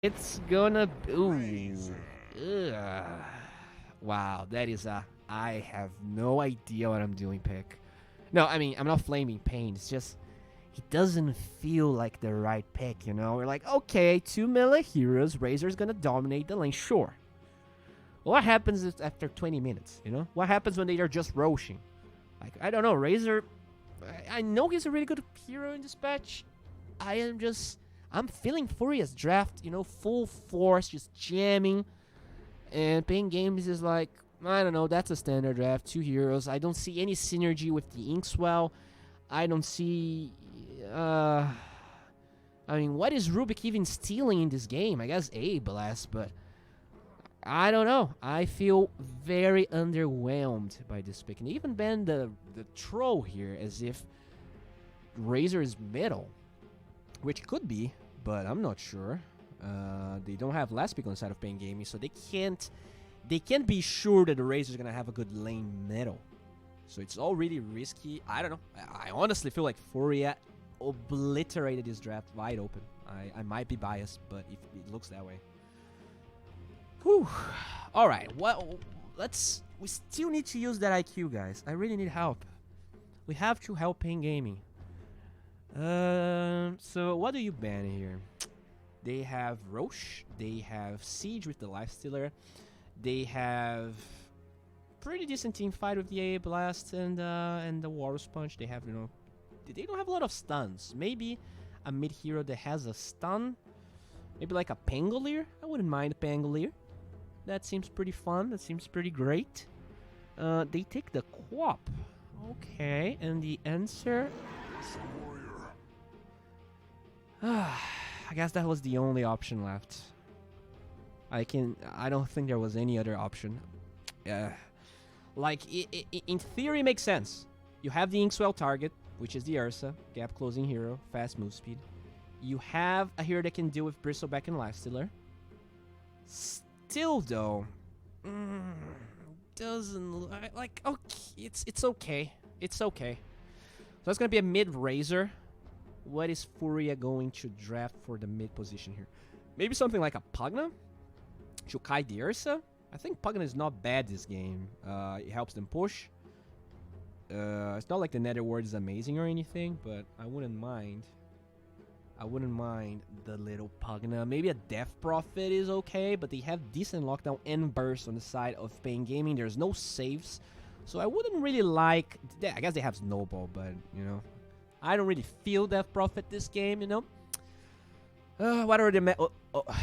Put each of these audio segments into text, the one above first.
It's gonna be... Ooh. Ugh. Wow, that is a... I have no idea what I'm doing pick. No, I mean, I'm not flaming paiN. It's just... It doesn't feel like the right pick, you know? We're like, okay, 2 melee heroes, Razor's gonna dominate the lane, sure. What happens after 20 minutes, you know? What happens when they are just roshing? Like, I don't know, Razor... I know he's a really good hero in this patch. I'm feeling Furia's draft, you know, full force, just jamming. And paiN Games is like, I don't know, that's a standard draft, 2 heroes. I don't see any synergy with the Inkswell. I don't see... I mean, what is Rubik even stealing in this game? I guess A Blast, but... I don't know. I feel very underwhelmed by this pick. And even banned the troll here as if Razor is middle. Which could be, but I'm not sure. They don't have last pick on the side of paiN Gaming, so they can't be sure that the Razor is gonna have a good lane middle. So it's all really risky. I don't know. I honestly feel like Furia obliterated this draft wide open. I might be biased, but it looks that way. Whew. All right. Well, we still need to use that IQ, guys. I really need help. We have to help paiN Gaming. So what do you ban here? They have Roche. They have Siege with the Lifestealer. They have pretty decent team fight with the A Blast and the Walrus Punch. They have, you know, they don't have a lot of stuns. Maybe a mid hero that has a stun. Maybe like a Pangolier. I wouldn't mind a Pangolier. That seems pretty fun. That seems pretty great. They take the Quap. Okay, and the answer... I guess that was the only option left. I don't think there was any other option. Like, in theory, it makes sense. You have the Inkswell target, which is the Ursa, gap closing hero, fast move speed. You have a hero that can deal with Bristleback and Lifestealer. Still, though, doesn't like okay. It's okay. It's okay. So it's gonna be a mid Razor. What is Furia going to draft for the mid position here? Maybe something like a Pugna? Shukai the Ursa? I think Pugna is not bad this game. It helps them push. It's not like the Nether Ward is amazing or anything, but I wouldn't mind. I wouldn't mind the little Pugna. Maybe a Death Prophet is okay, but they have decent lockdown and burst on the side of paiN Gaming. There's no saves, so I wouldn't really like... I guess they have Snowball, but, you know... I don't really feel Death Prophet this game, you know? What are the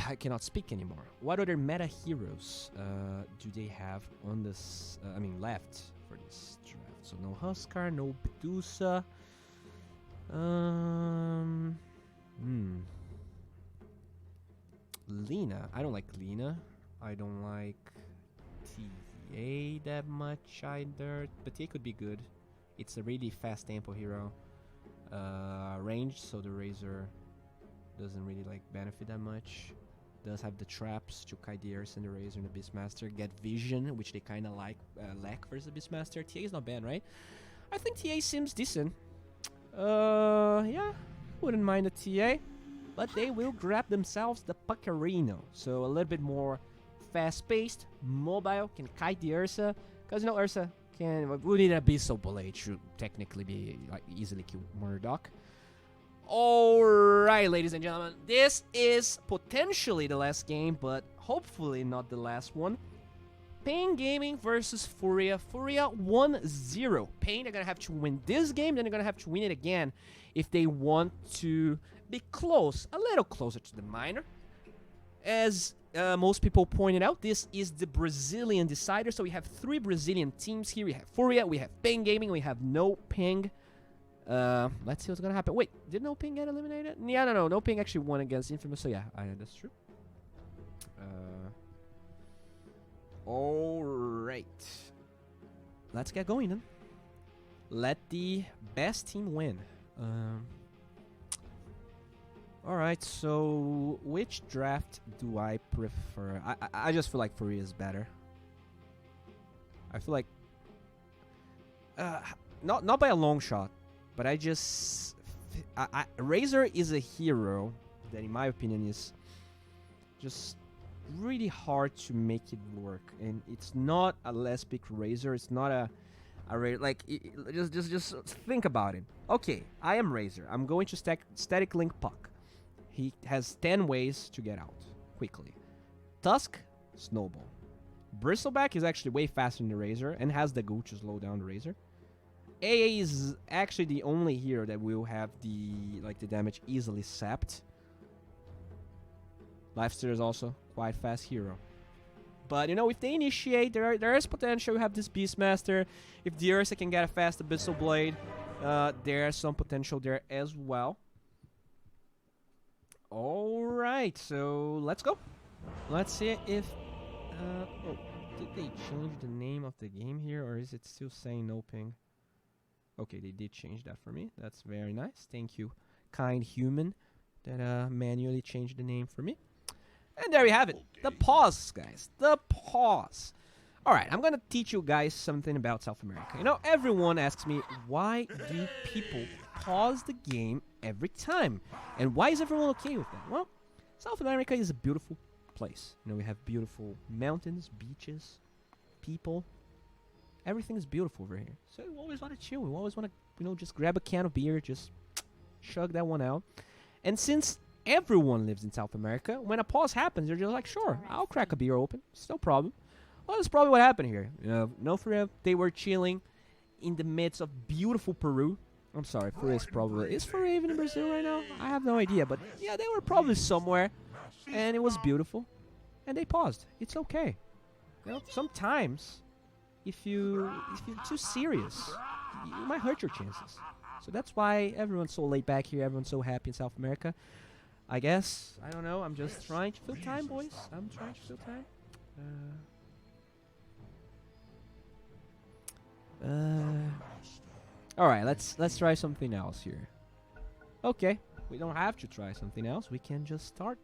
I cannot speak anymore. What other meta heroes do they have on this... left for this draft? So no Huskar, no Medusa. Lina. I don't like Lina. I don't like TA that much either. But TA could be good. It's a really fast tempo hero. Range, so the Razor doesn't really like benefit that much. Does have the traps, Chukai the Ursa and the Razor and the Beastmaster. Get Vision, which they kind of like lack versus the Beastmaster. TA is not bad, right? I think TA seems decent. Yeah, wouldn't mind a TA. But they will grab themselves the Puccarino. So a little bit more fast-paced, mobile, can kite the Ursa. Because, you know, Ursa would need a Abyssal Blade to technically be like easily kill Murdoch. Alright, ladies and gentlemen. This is potentially the last game, but hopefully not the last one. paiN Gaming versus Furia. Furia 1-0. paiN, they're going to have to win this game, then they're going to have to win it again if they want to be close, a little closer to the minor. As most people pointed out, this is the Brazilian decider, so we have 3 Brazilian teams here. We have Furia, we have paiN Gaming, we have No Ping. Let's see what's going to happen. Wait, did No Ping get eliminated? Yeah, no. No Ping actually won against Infamous, so yeah, that's true. Alright. Let's get going then. Let the best team win. Alright, so which draft do I prefer? I just feel like Furia is better. I feel like... not by a long shot, but I just... Razor is a hero that, in my opinion, is just really hard to make it work. And it's not a less big Razor. It's not a like just think about it. Okay, I am Razor. I'm going to static link Puck. He has 10 ways to get out quickly. Tusk, Snowball. Bristleback is actually way faster than the Razor and has the goo to slow down the Razor. AA is actually the only hero that will have the damage easily sapped. Lifesteal is also quite fast hero. But, you know, if they initiate, there is potential. You have this Beastmaster. If the Ursa can get a fast Abyssal Blade, there's some potential there as well. Alright, so let's go. Let's see if... oh, did they change the name of the game here, or is it still saying no ping? Okay, they did change that for me. That's very nice. Thank you, kind human, that manually changed the name for me. And there we have it. The pause, guys. The pause. Alright, I'm gonna teach you guys something about South America. You know, everyone asks me, why do people pause the game every time? And why is everyone okay with that? Well, South America is a beautiful place. You know, we have beautiful mountains, beaches, people. Everything is beautiful over here. So we always want to chill. We always want to, you know, just grab a can of beer, just chug that one out. And since everyone lives in South America, when a pause happens, they're just like, sure, I'll crack a beer open. It's no problem. Well, that's probably what happened here. No FURIA, they were chilling in the midst of beautiful Peru. I'm sorry, FURIA is probably... Is FURIA even in Brazil right now? I have no idea, but yeah, they were probably somewhere. And it was beautiful. And they paused. It's okay. You know, sometimes, if you're too serious, you might hurt your chances. So that's why everyone's so laid back here. Everyone's so happy in South America. I guess, I don't know, I'm just trying to fill time, boys. I'm trying to fill time. Alright, let's try something else here. Okay, we don't have to try something else. We can just start.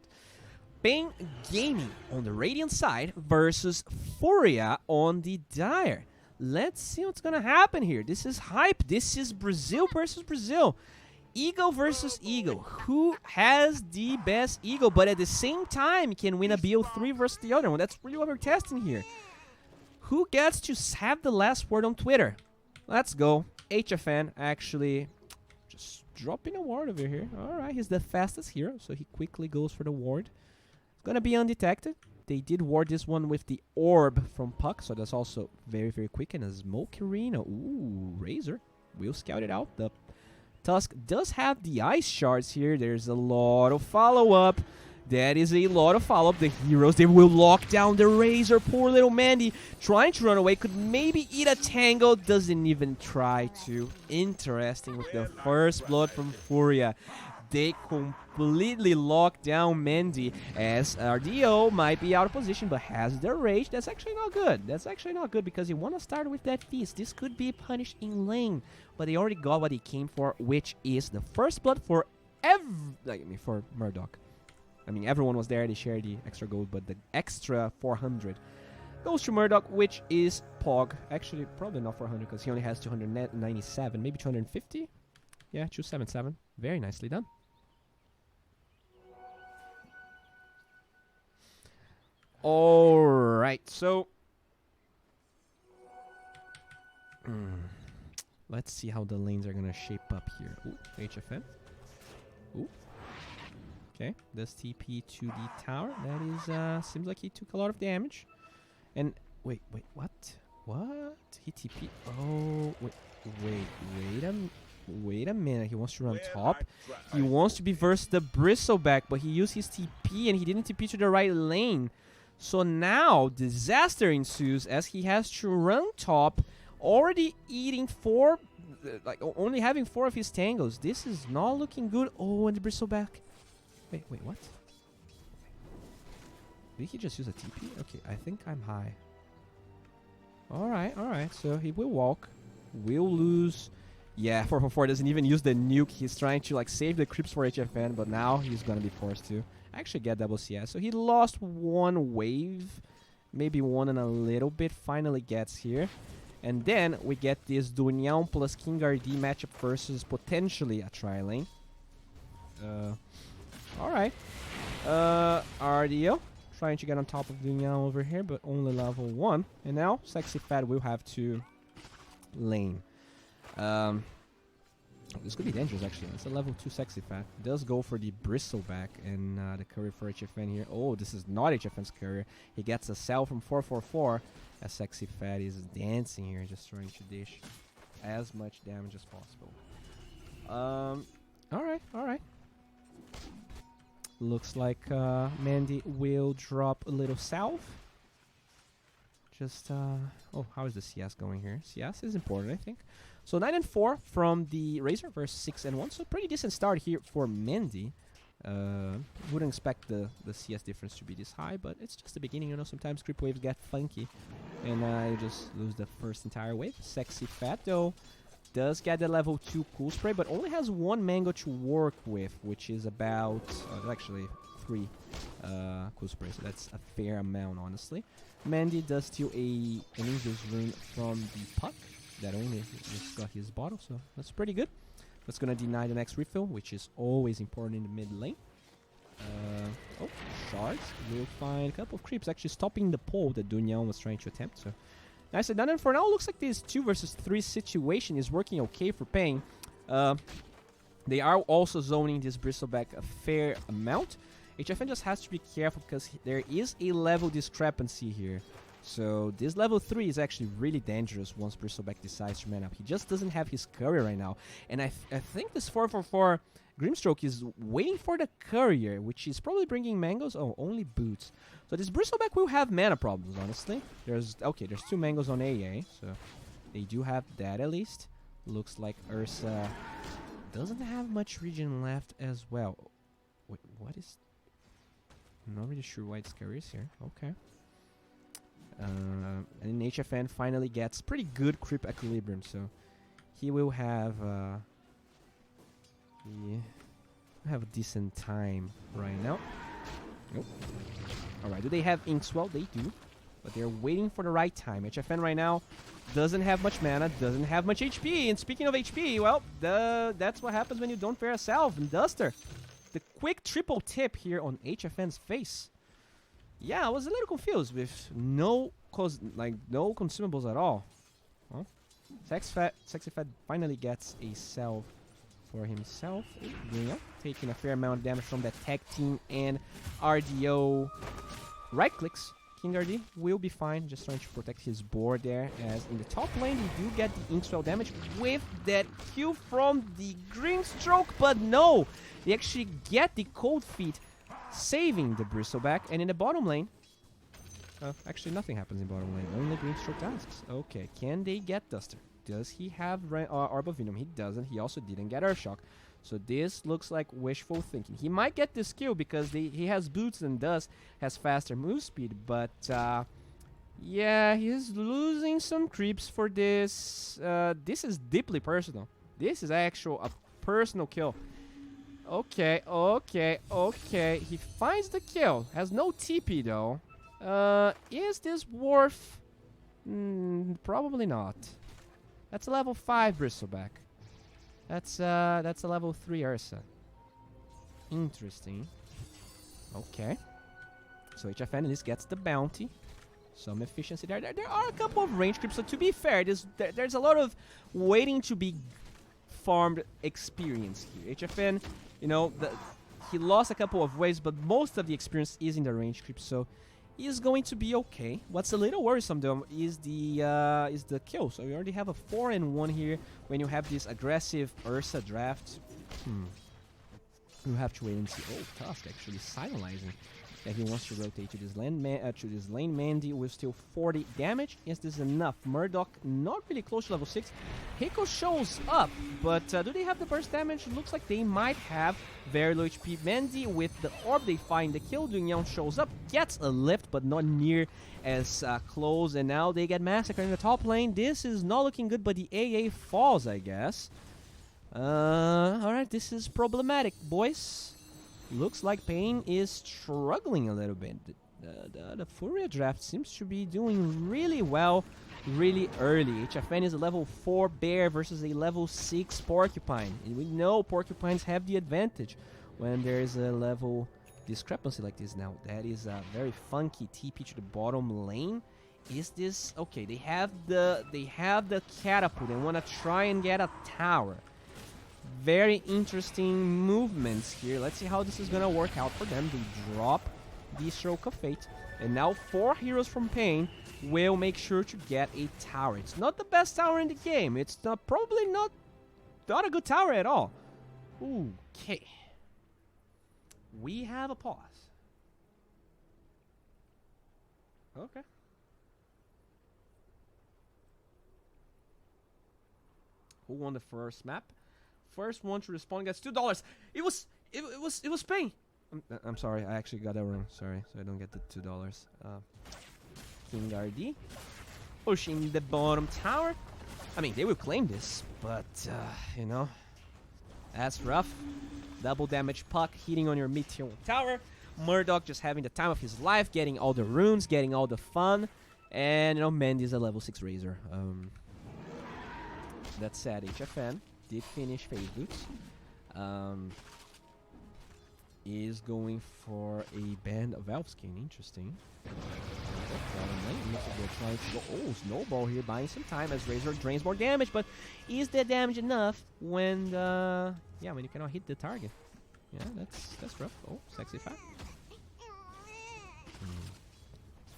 paiN Gaming on the Radiant side versus FURIA on the Dire. Let's see what's gonna happen here. This is hype. This is Brazil versus Brazil. Ego versus Ego. Who has the best Ego, but at the same time can win a BO3 versus the other one? That's really what we're testing here. Who gets to have the last word on Twitter? Let's go. HFN actually just dropping a ward over here. Alright, he's the fastest hero, so he quickly goes for the ward. It's gonna be undetected. They did ward this one with the orb from Puck, so that's also very, very quick. And a smoke arena. Ooh, Razor. We'll scout it out. The Tusk does have the ice shards here. There's a lot of follow-up. That is a lot of follow-up. The heroes, they will lock down the Razor. Poor little Mandy trying to run away. Could maybe eat a tango. Doesn't even try to. Interesting with the first blood from FURIA. They completely lock down Mandy, as RDO might be out of position but has the rage. That's actually not good. That's actually not good because you want to start with that feast. This could be punished in lane, but they already got what they came for, which is the first blood for for Murdoch. I mean, everyone was there. They shared the extra gold, but the extra 400 goes to Murdoch, which is Pog. Actually, probably not 400 because he only has 297, maybe 250. Yeah, 277. Very nicely done. Alright, so let's see how the lanes are gonna shape up here. Ooh, HFM. Ooh. Okay, does TP to the tower. That is, seems like he took a lot of damage. And, wait, what? What? He TP. Oh, wait a minute. He wants to run top. He wants to be versus the Bristleback, but he used his TP and he didn't TP to the right lane. So now, disaster ensues as he has to run top, already eating only having 4 of his tangos. This is not looking good. Oh, and the Bristleback. Wait, what? Did he just use a TP? Okay, I think I'm high. Alright, so he will walk. We'll lose. Yeah, 444 doesn't even use the nuke. He's trying to save the creeps for HFN, but now he's gonna be forced to actually get double CS. So he lost 1 wave, maybe 1 and a little bit. Finally gets here. And then we get this Dunyan plus King RD matchup versus potentially a tri-lane. Alright. RDO trying to get on top of Dunyan over here, but only level 1. And now, Sexy Fat will have to lane. This could be dangerous, actually. It's a level 2 Sexy Fat. Does go for the Bristleback and the courier for HFN here. Oh, this is not HFN's courier. He gets a sell from 444 as Sexy Fat is dancing here, just trying to dish as much damage as possible. Alright. Looks like Mandy will drop a little salve. Just, oh, how is the CS going here? CS is important, I think. So 9-4 from the Razor versus 6-1. So pretty decent start here for Mandy. Wouldn't expect the CS difference to be this high, but it's just the beginning. You know, sometimes creep waves get funky, and you just lose the first entire wave. Sexy Fat, though, does get the level 2 Cool Spray, but only has 1 Mango to work with, which is about, actually 3 Cool Spray, so that's a fair amount, honestly. Mandy does steal an Angel's Rune from the Puck. That only just got his bottle, so that's pretty good. That's gonna deny the next refill, which is always important in the mid lane. Oh, shards. We'll find a couple of creeps actually stopping the pole that Dunyan was trying to attempt. So nicely done. And for now, looks like this 2 versus 3 situation is working okay for paiN. They are also zoning this Bristleback a fair amount. HFN just has to be careful because there is a level discrepancy here. So this level 3 is actually really dangerous once Bristleback decides to man up. He just doesn't have his courier right now. And I think this 444 Grimstroke is waiting for the courier, which is probably bringing mangoes. Oh, only boots. So this Bristleback will have mana problems, honestly. There's 2 mangoes on AA, so they do have that at least. Looks like Ursa doesn't have much region left as well. Wait, what is... I'm not really sure why it's couriers here. Okay. And HFN finally gets pretty good creep equilibrium, so he will have a decent time right now. Nope. Alright, do they have Inkswell? They do, but they're waiting for the right time. HFN right now doesn't have much mana, doesn't have much HP, and speaking of HP, well, that's what happens when you don't pair a Salve and Duster. The quick triple tip here on HFN's face. Yeah, I was a little confused with no consumables at all. Well, Sexy Fat finally gets a salve for himself. Yeah, taking a fair amount of damage from that tag team and RDO right clicks. King RD will be fine, just trying to protect his board there, as in the top lane they do get the Inkswell damage with that Q from the Grimstroke, but no! They actually get the Cold Feet, saving the Bristleback, and in the bottom lane, actually nothing happens in bottom lane, only Grimstroke tasks. Okay, can they get Duster? Does he have Orb of Venom? He doesn't. He also didn't get Earthshock. So this looks like wishful thinking. He might get this skill because he has boots and Dust has faster move speed, but yeah, he's losing some creeps for this. This is deeply personal. This is actual a personal kill. Okay. He finds the kill. Has no TP though. Is this worth? Probably not. That's a level 5 Bristleback. That's a level 3 Ursa. Interesting. Okay. So HFN at least gets the bounty. Some efficiency there. There are a couple of range creeps. So to be fair, there's a lot of waiting to be farmed experience here. HFN, you know, he lost a couple of waves, but most of the experience is in the range creep. So he is going to be okay. What's a little worrisome though is the kill. So you already have a 4-1 here when you have this aggressive Ursa draft. You have to wait and see. Oh, Tusk actually signalizing that he wants to rotate to this lane. Mandy with still 40 damage. Yes, this is enough. Murdoch not really close to level 6. Hiko shows up, but do they have the burst damage? Looks like they might have very low HP. Mandy with the orb, they find the kill. Dunyan shows up, gets a lift, but not near as close. And now they get massacred in the top lane. This is not looking good, but the AA falls, I guess. Alright, this is problematic, boys. Looks like paiN is struggling a little bit. The FURIA draft seems to be doing really well really early. HFN is a level 4 bear versus a level 6 porcupine. And we know porcupines have the advantage when there is a level discrepancy like this now. That is a very funky TP to the bottom lane. Is this okay? They have the catapult. They want to try and get a tower. Very interesting movements here. Let's see how this is gonna work out for them. They drop the Stroke of Fate, and now 4 heroes from paiN will make sure to get a tower. It's not the best tower in the game. It's probably not a good tower at all. Okay. We have a pause. Okay. Who won the first map? First one to respond gets $2. It was paiN. I'm sorry, I actually got that wrong. Sorry, so I don't get the $2. King RD pushing the bottom tower. I mean, they will claim this, but you know, that's rough. Double damage puck hitting on your mid-tier tower. Murdoch just having the time of his life, getting all the runes, getting all the fun, and you know, Mendy's a level 6 Razor. That said, HFN did finish phase boots. Is going for a Band of Elf skin. Interesting. Looks like they're trying to go. Oh, Snowball here buying some time as Razor drains more damage, but is that damage enough when when you cannot hit the target? Yeah, that's rough. Oh, Sexy Fat.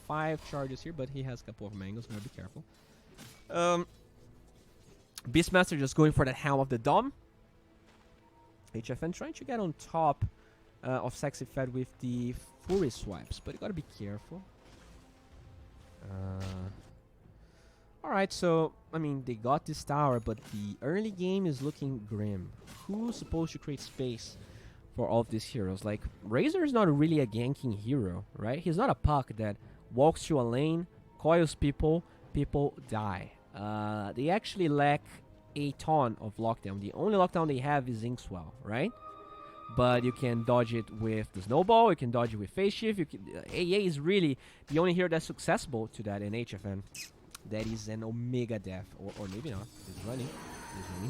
5 charges here, but he has a couple of mangoes. Gotta be careful. Beastmaster just going for the Helm of the Dom. HFN trying to get on top of Sexy Fed with the Fury swipes, but you gotta be careful. Alright, so, I mean, they got this tower, but the early game is looking grim. Who's supposed to create space for all of these heroes? Like, Razor is not really a ganking hero, right? He's not a puck that walks to a lane, coils people die. They actually lack a ton of lockdown. The only lockdown they have is Inkswell, right? But you can dodge it with the Snowball, you can dodge it with Phase Shift. AA is really the only hero that's accessible to that in HFN. That is an Omega Death, or maybe not. He's running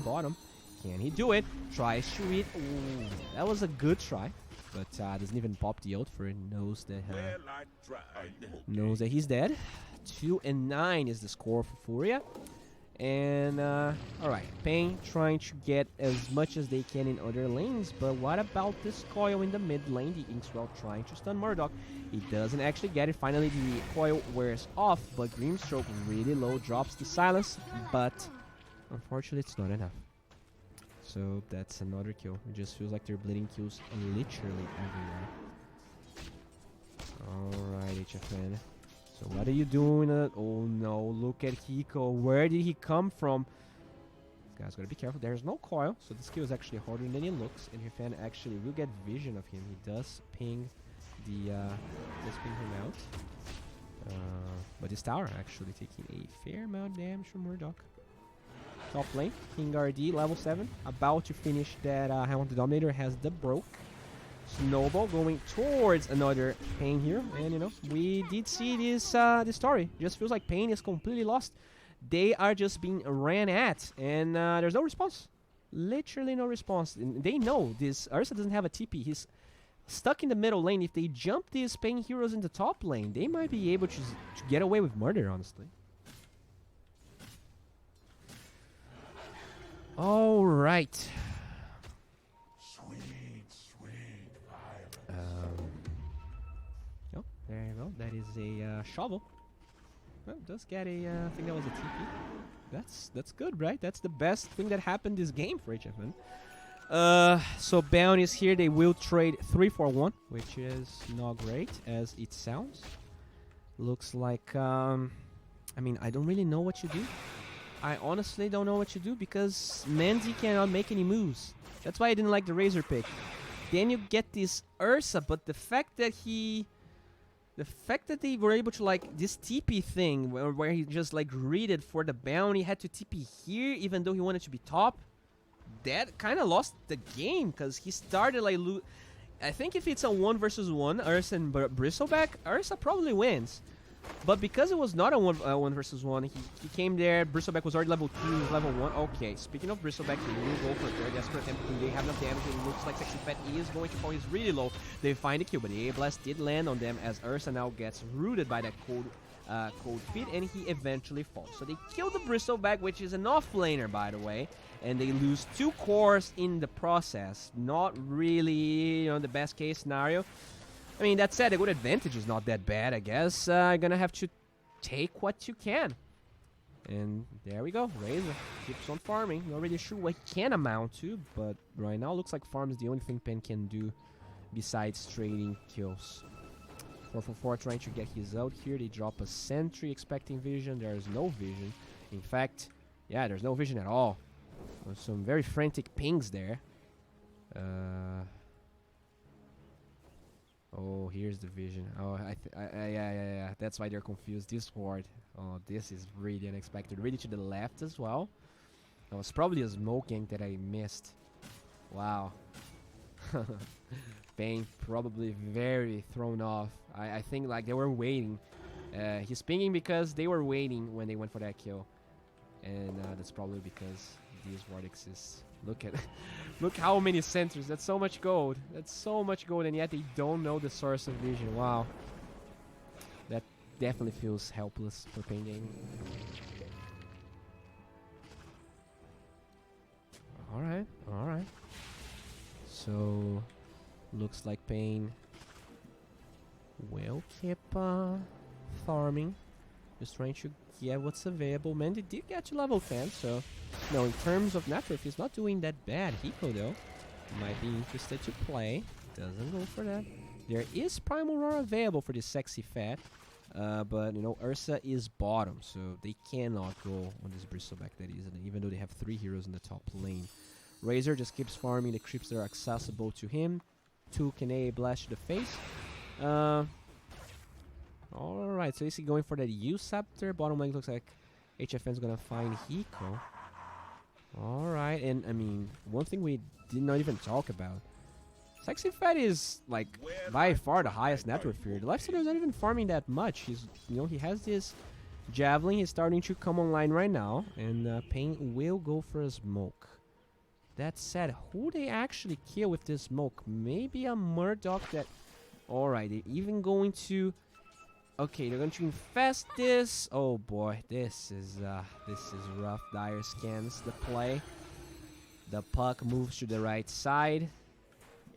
bottom. Can he do it? Tries to read. Ooh, that was a good try, but doesn't even pop the ult for it. Knows that he's dead. 2-9 is the score for Furia. And alright, paiN trying to get as much as they can in other lanes, but what about this coil in the mid lane? The Inkswell trying to stun Murdoch. He doesn't actually get it. Finally the coil wears off, but Grimstroke really low, drops the silence, but unfortunately it's not enough. So that's another kill. It just feels like they're bleeding kills literally everywhere. Alright, HFN. So what are you doing? Oh no, look at Hiko. Where did he come from? This guy's gotta be careful. There's no coil, so this kill is actually harder than it looks. And HFN actually will get vision of him. He does ping him out. But this tower actually taking a fair amount of damage from Murdoch. Top lane, King RD, level 7. About to finish that Helm of the Dominator, has the broke. Snowball going towards another paiN here, and you know, we did see this story. Just feels like paiN is completely lost. They are just being ran at, and there's no response. Literally no response. And they know this Ursa doesn't have a TP. He's stuck in the middle lane. If they jump these paiN heroes in the top lane, they might be able to get away with murder, honestly. All right. There you go. That is a shovel. Well, does get a. I think that was a TP. That's good, right? That's the best thing that happened this game for HFN. So Bound is here. They will trade 3 for 1, which is not great as it sounds. Looks like. I mean, I don't really know what to do. I honestly don't know what to do because Mendy cannot make any moves. That's why I didn't like the Razor pick. Then you get this Ursa, but the fact that they were able to, like, this TP thing where he just, like, readed for the bounty, had to TP here even though he wanted to be top, that kind of lost the game because he started, like, I think if it's a 1 versus 1, Ursa and Bristleback, Ursa probably wins. But because it was not a one versus one, he came there. Bristleback was already level 2, he was level 1. Okay, speaking of Bristleback, they will go for a very desperate attempt. They have enough damage. It looks like Sexy Fat is going to fall. He's really low. They find the kill, but the A Blast did land on them as Ursa now gets rooted by that cold feet, and he eventually falls. So they kill the Bristleback, which is an off-laner, by the way, and they lose 2 cores in the process. Not really, the best case scenario. I mean, that said, a good advantage is not that bad, I guess. You're gonna have to take what you can. And there we go. Razor keeps on farming. Not really sure what he can amount to, but right now looks like farm is the only thing paiN can do besides trading kills. 444 trying to get his out here. They drop a sentry expecting vision. There is no vision. In fact, yeah, there's no vision at all. Some very frantic pings there. Oh, here's the vision. Oh, yeah. That's why they're confused. This ward. Oh, this is really unexpected. Really to the left as well. That was probably a smoke gank that I missed. Wow. paiN probably very thrown off. I think like they were waiting. He's pinging because they were waiting when they went for that kill. And that's probably because this ward exists. Look how many sensors. That's so much gold. That's so much gold, and yet they don't know the source of vision. Wow. That definitely feels helpless for paiN Gaming. Alright. So, looks like paiN will keep farming. Just trying to get what's available. Mandy did get to level 10, so no, in terms of natural, he's not doing that bad. Hiko, though, might be interested to play. Doesn't go for that. There is Primal Roar available for this Sexy Fat, but, Ursa is bottom, so they cannot go on this Bristleback that easily, even though they have 3 heroes in the top lane. Razor just keeps farming the creeps that are accessible to him. 2 can A blast to the face. Alright, so is he going for that U-Scepter? Bottom lane looks like HFN's gonna find Hiko. Alright, and I mean, one thing we did not even talk about. Sexy Fat is, like, by far the highest net worth here. The lifestealer is not even farming that much. He's, he has this Javelin. He's starting to come online right now. And paiN will go for a smoke. That said, who they actually kill with this smoke? Maybe a Murdoch that... Alright, they're even going to... Okay, they're going to infest this. Oh boy, this is rough. Dire scans the play. The puck moves to the right side.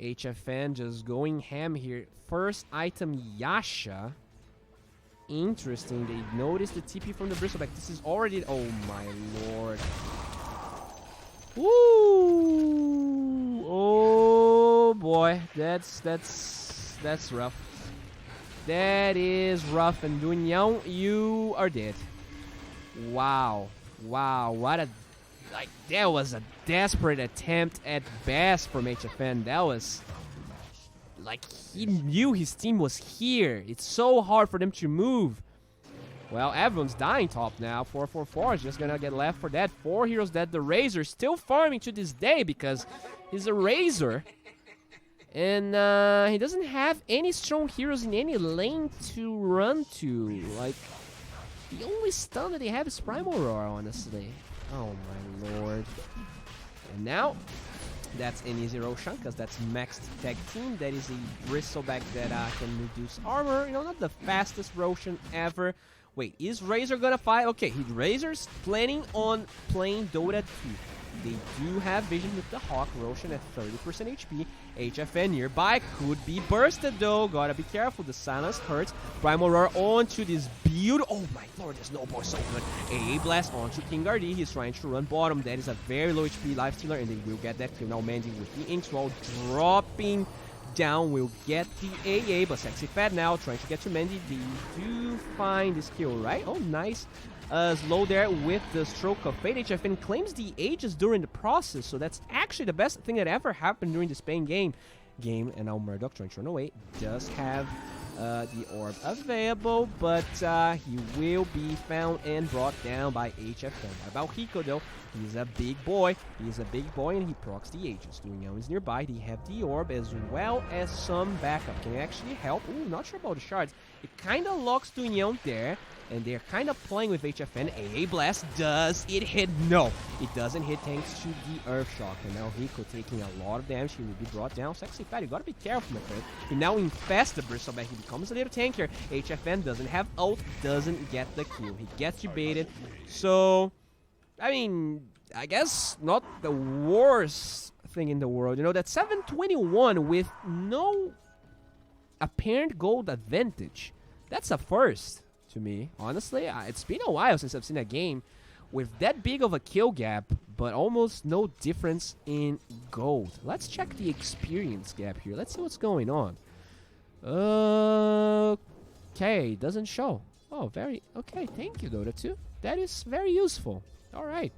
HFN just going ham here. First item, Yasha. Interesting. They noticed the TP from the Bristleback. This is already... Oh my lord. Woo! Oh boy, that's rough. That is rough, and Dunhão, you are dead. Wow, what a... Like, that was a desperate attempt at best from HFN. That was... Like, he knew his team was here. It's so hard for them to move. Well, everyone's dying top now. 444 is just gonna get left for that. 4 heroes dead. The Razor still farming to this day because he's a Razor. And he doesn't have any strong heroes in any lane to run to. Like, the only stun that they have is Primal Roar, honestly. Oh my lord. And now, that's an easy Roshan, because that's maxed tag team. That is a Bristleback that can reduce armor. Not the fastest Roshan ever. Wait, is Razor gonna fight? Okay, Razor's planning on playing Dota 2. They do have vision with the Hawk. Roshan at 30% HP. HFN nearby could be bursted though. Gotta be careful. The silence hurts. Primal Roar onto this build. Oh my lord, this snowball is so good. A blast onto King Gardy. He's trying to run bottom. That is a very low HP lifestealer, and they will get that kill. Now Mandy with the Inks while dropping down will get the AA, but Sexy Fat now trying to get to Mandy. They do find this kill, right? Oh, nice. Slow there with the stroke of fate. HFN claims the ages during the process, so that's actually the best thing that ever happened during this paiN game. And now Murdoch trying to run away. Does have the orb available, but he will be found and brought down by HFN. About Hiko though, He's a big boy. He's a big boy, and he procs the Aegis. Dunyao is nearby. They have the orb as well as some backup. Can actually help. Ooh, not sure about the shards. It kind of locks Dunyao there, and they're kind of playing with HFN. AA Blast, does it hit? No, it doesn't hit thanks to the Earth Shock. And now Rico taking a lot of damage. He will be brought down. Sexy Fat, you gotta be careful, my friend. He now infests the Bristleback. He becomes a little tankier. HFN doesn't have ult, doesn't get the kill. He gets debated. So, I mean, I guess not the worst thing in the world. You know, that 721 with no apparent gold advantage. That's a first to me, honestly. It's been a while since I've seen a game with that big of a kill gap, but almost no difference in gold. Let's check the experience gap here. Let's see what's going on. Okay, doesn't show. Oh, very... Okay, thank you, Dota 2. That is very useful. Alright.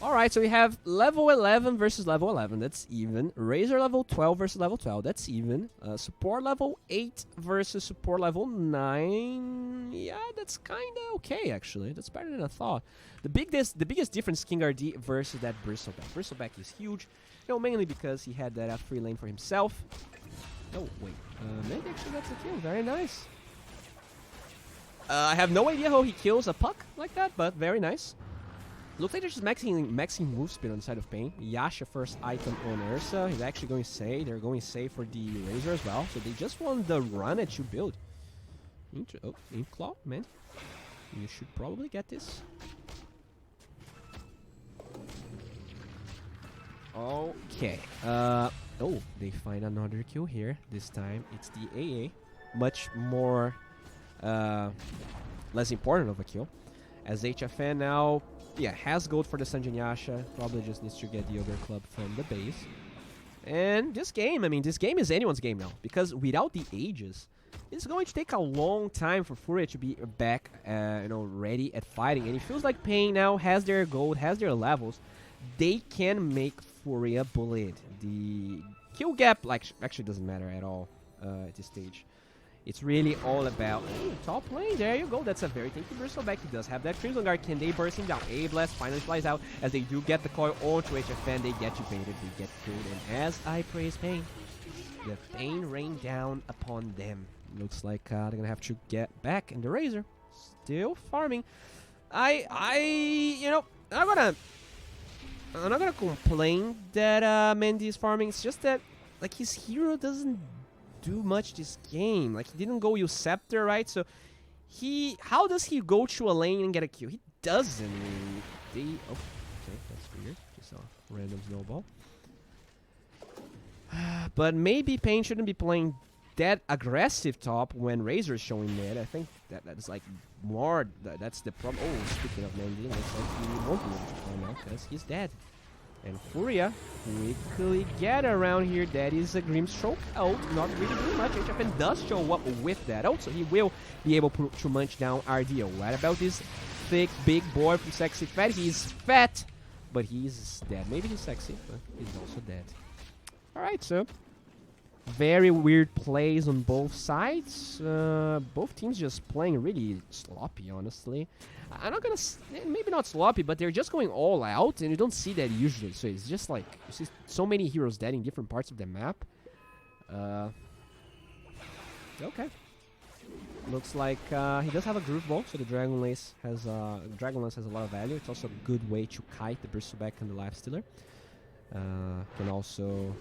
Alright, so we have level 11 versus level 11. That's even. Razor level 12 versus level 12. That's even. Support level 8 versus support level 9. Yeah, that's kind of okay, actually. That's better than I thought. The biggest difference is King RD versus that Bristleback. Bristleback is huge. You know, mainly because he had that free lane for himself. Oh, wait. Maybe actually that's a kill. Very nice. I have no idea how he kills a puck like that, but very nice. Looks like they're just maxing move speed on the side of paiN. Yasha first item on Ursa. He's actually going Say. They're going Say for the Razor as well. So they just want the run at you build. Oh, Ink Claw, man. You should probably get this. Okay. Oh, they find another kill here. This time it's the AA. Much more, less important of a kill. As HFN now, yeah, has gold for the Sanjin Yasha. Probably just needs to get the other club from the base. And this game, I mean, this game is anyone's game now. Because without the Aegis, it's going to take a long time for FURIA to be back, you know, ready at fighting. And it feels like paiN now has their gold, has their levels. They can make FURIA bullet. The kill gap actually doesn't matter at all at this stage. It's really all about top lane. There you go. That's a very tanky Bristleback. He does have that Crimson Guard. Can they burst him down? A Blast finally flies out as they do get the coil onto HFN. They get you baited. They get killed. And as I praise paiN, the pain rained down upon them. Looks like they're gonna have to get back in the Razor. Still farming. You know, I'm not gonna complain that Mendy is farming. It's just that, like, his hero doesn't do much this game. Like, he didn't go use Scepter, right? So how does he go to a lane and get a kill? He doesn't. Oh, okay, that's weird. Just a random snowball. But maybe paiN shouldn't be playing that aggressive top when Razor is showing mid. I think that's like more. That's the problem. Oh, speaking of Mendy, looks like he won't be able to play now because he's dead. And FURIA quickly get around here. That is a Grimstroke ult. Not really doing much. HFN does show up with that ult, so he will be able to munch down RDO. What about this thick, big boy from Sexy Fat? He's fat, but he's dead. Maybe he's sexy, but he's also dead. Alright, so very weird plays on both sides. Both teams just playing really sloppy, honestly. I'm not gonna... Maybe not sloppy, but they're just going all out, and you don't see that usually. So it's just like... You see so many heroes dead in different parts of the map. Okay. Looks like he does have a Groove Ball, so the Dragon Lance has a lot of value. It's also a good way to kite the Bristleback and the Lifestealer. Can also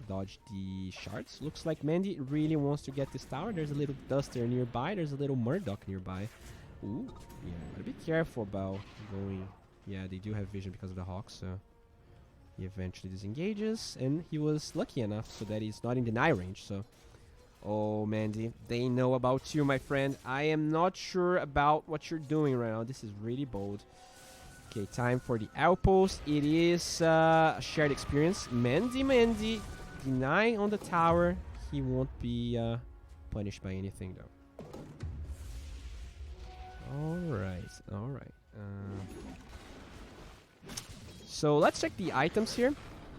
dodge the shards. Looks like Mendy really wants to get this tower. There's a little Duster nearby. There's a little Murdoch nearby. Ooh, yeah, gotta be careful about going. Yeah, they do have vision because of the Hawks, so he eventually disengages, and he was lucky enough so that he's not in deny range. So, oh, Mendy, they know about you, my friend. I am not sure about what you're doing right now. This is really bold. Okay, time for the outpost. It is a shared experience. Mendy, deny on the tower. He won't be punished by anything, though. Alright. So let's check the items here.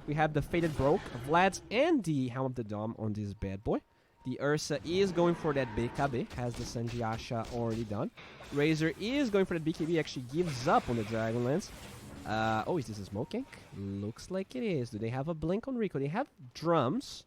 We have the Faded Broke, Vlad's, and the Helm of the Dom on this bad boy. The Ursa is going for that BKB, has the Sanjiasha already done. Razor is going for that BKB, actually gives up on the Dragonlance. Oh, is this a Smoke Ink? Looks like it is. Do they have a Blink on Rico? They have drums.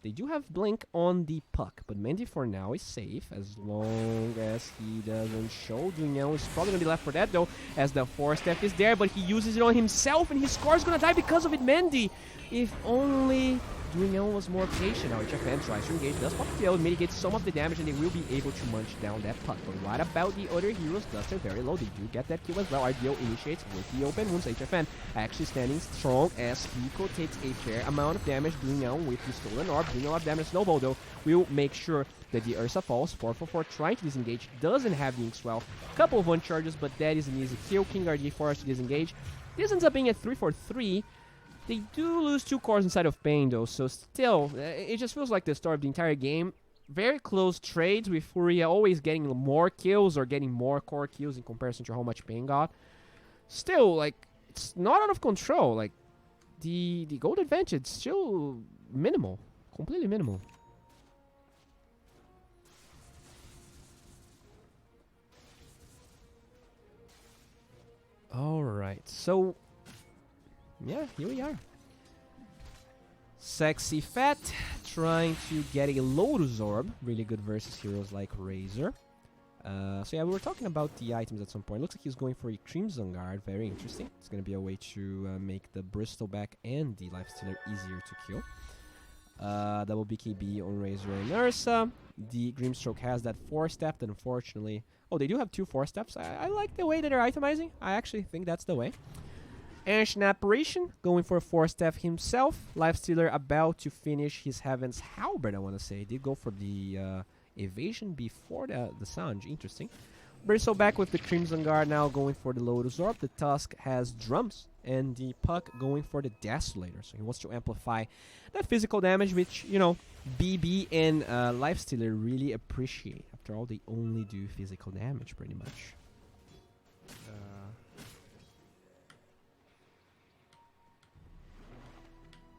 They do have Blink on the Puck, but Mendy for now is safe as long as he doesn't show. Dunhão is probably going to be left for that though, as the 4-step is there, but he uses it on himself and his score is going to die because of it, Mendy. If only Dunhão was more patient. Now HFN tries to engage, does pop the tail, mitigate some of the damage, and they will be able to munch down that Puck. But what about the other heroes? Dust are very low. They do get that kill as well. RDO initiates with the open wounds. HFN actually standing strong as Rico takes a fair amount of damage. Dunhão with the stolen orb. Dunhão have damage. Snowball though will make sure that the Ursa falls. 444 trying to disengage. Doesn't have the Inkswell. Couple of one charges, but that is an easy kill. King RD forced to disengage. This ends up being a 3-4-3. They do lose 2 cores inside of paiN though, so still, it just feels like the story of the entire game. Very close trades with FURIA always getting more kills or getting more core kills in comparison to how much paiN got. Still, like, it's not out of control. Like, the gold advantage is still minimal. Completely minimal. Alright, so yeah, here we are. Sexy Fat trying to get a Lotus Orb. Really good versus heroes like Razor. So yeah, we were talking about the items at some point. Looks like he's going for a Crimson Guard. Very interesting. It's going to be a way to make the Bristleback and the Lifestealer easier to kill. Double BKB on Razor and Ursa. The Grimstroke has that 4-step that unfortunately... Oh, they do have 2 4-steps. I like the way that they're itemizing. I actually think that's the way. Ancient Apparition going for a 4-step himself. Lifestealer about to finish his Heaven's Halberd, I want to say. Did go for the evasion before the Sanj. Interesting. Bristleback with the Crimson Guard now going for the Lotus Orb. The Tusk has drums. And the Puck going for the Desolator. So he wants to amplify that physical damage, which, you know, BB and Lifestealer really appreciate. After all, they only do physical damage pretty much.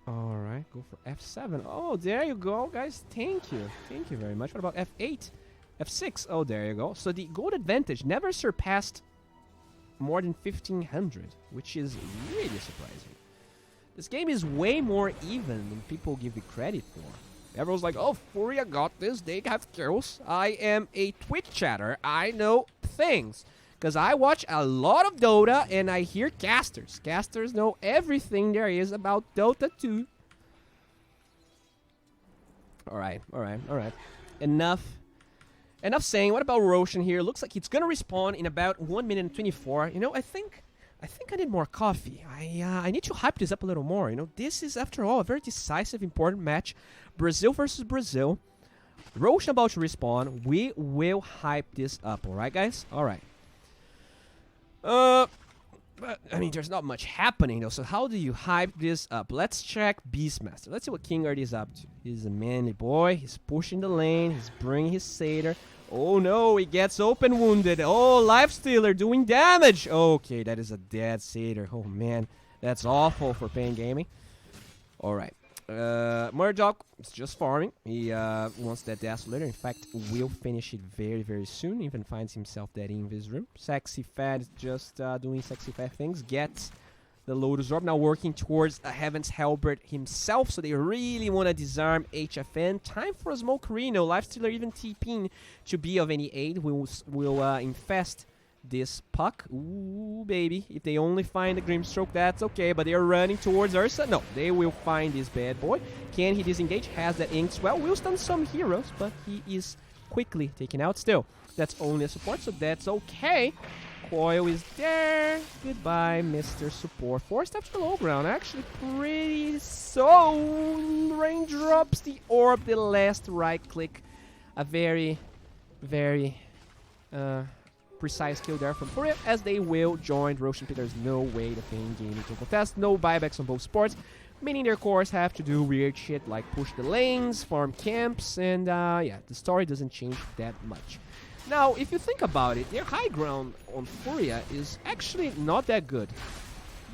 Alright, go for F7. Oh, there you go, guys. Thank you. Thank you very much. What about F8? F6. Oh, there you go. So the gold advantage never surpassed more than 1500, which is really surprising. This game is way more even than people give it credit for. Everyone's like, oh, FURIA got this. They have kills. I am a Twitch chatter. I know things. Because I watch a lot of Dota and I hear casters. Casters know everything there is about Dota 2. Alright. Enough saying. What about Roshan here? Looks like it's gonna respawn in about 1 minute and 24. You know, I think I need more coffee. I need to hype this up a little more. You know, this is, after all, a very decisive, important match. Brazil versus Brazil. Roshan about to respawn. We will hype this up, alright, guys? Alright. But, I mean, there's not much happening, though, so how do you hype this up? Let's check Beastmaster. Let's see what King Ard is up to. He's a manly boy. He's pushing the lane. He's bringing his Satyr. Oh, no, he gets open wounded. Oh, Lifestealer doing damage. Okay, that is a dead Satyr. Oh, man, that's awful for paiN Gaming. All right. Murdoch is just farming. He wants that Desolator. In fact, will finish it very, very soon. Even finds himself that invis room. Sexy Fat is just doing sexy fat things. Gets the Lotus Orb. Now working towards a Heaven's Halberd himself. So they really want to disarm HFN. Time for a Smoke Reno. Lifestealer even TPing to be of any aid. Will infest this Puck. Ooh, baby. If they only find the Grimstroke, that's okay. But they're running towards Ursa. No, they will find this bad boy. Can he disengage? Has that Inkswell. Will stun some heroes, but he is quickly taken out still. That's only a support, so that's okay. Coil is there. Goodbye, Mr. Support. 4 steps to low ground. Actually pretty so. Raindrops the orb. The last right click. A very, very... precise kill there from FURIA, as they will join Roshan Pit. There's no way the paiN Gaming to contest. No buybacks on both sports, meaning their cores have to do weird shit like push the lanes, farm camps, and yeah, the story doesn't change that much. Now, if you think about it, their high ground on FURIA is actually not that good.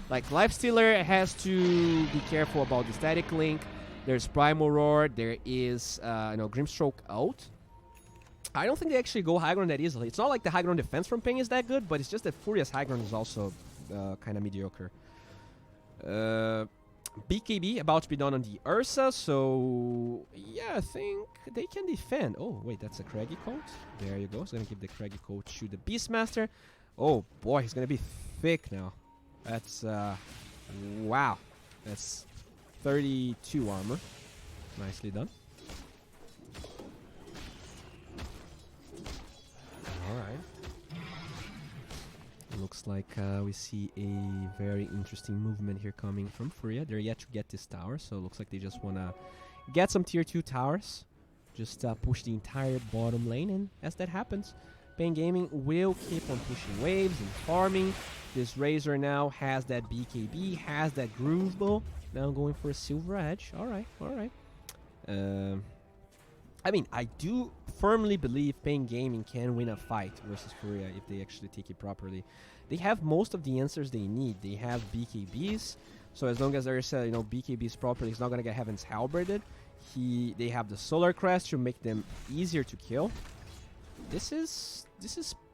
Like, Lifestealer has to be careful about the static link. There's Primal Roar. There is, Grimstroke out. I don't think they actually go high ground that easily. It's not like the high ground defense from paiN is that good, but it's just that FURIA's high ground is also kind of mediocre. BKB about to be done on the Ursa, so yeah, I think they can defend. Oh, wait, that's a Craggy coat. There you go. He's going to give the Craggy coat to the Beastmaster. Oh, boy, he's going to be thick now. That's, wow. That's 32 armor. Nicely done. Alright. Looks like we see a very interesting movement here coming from FURIA. They're yet to get this tower, so it looks like they just want to get some tier 2 towers. Just push the entire bottom lane, and as that happens, paiN Gaming will keep on pushing waves and farming. This Razor now has that BKB, has that Groove Bow. Now going for a Silver Edge. Alright, alright. I mean, I do firmly believe paiN Gaming can win a fight versus FURIA if they actually take it properly. They have most of the answers they need. They have BKBs, so as long as there's BKBs properly, he's not gonna get Heaven's Halberded. They have the Solar Crest to make them easier to kill. This is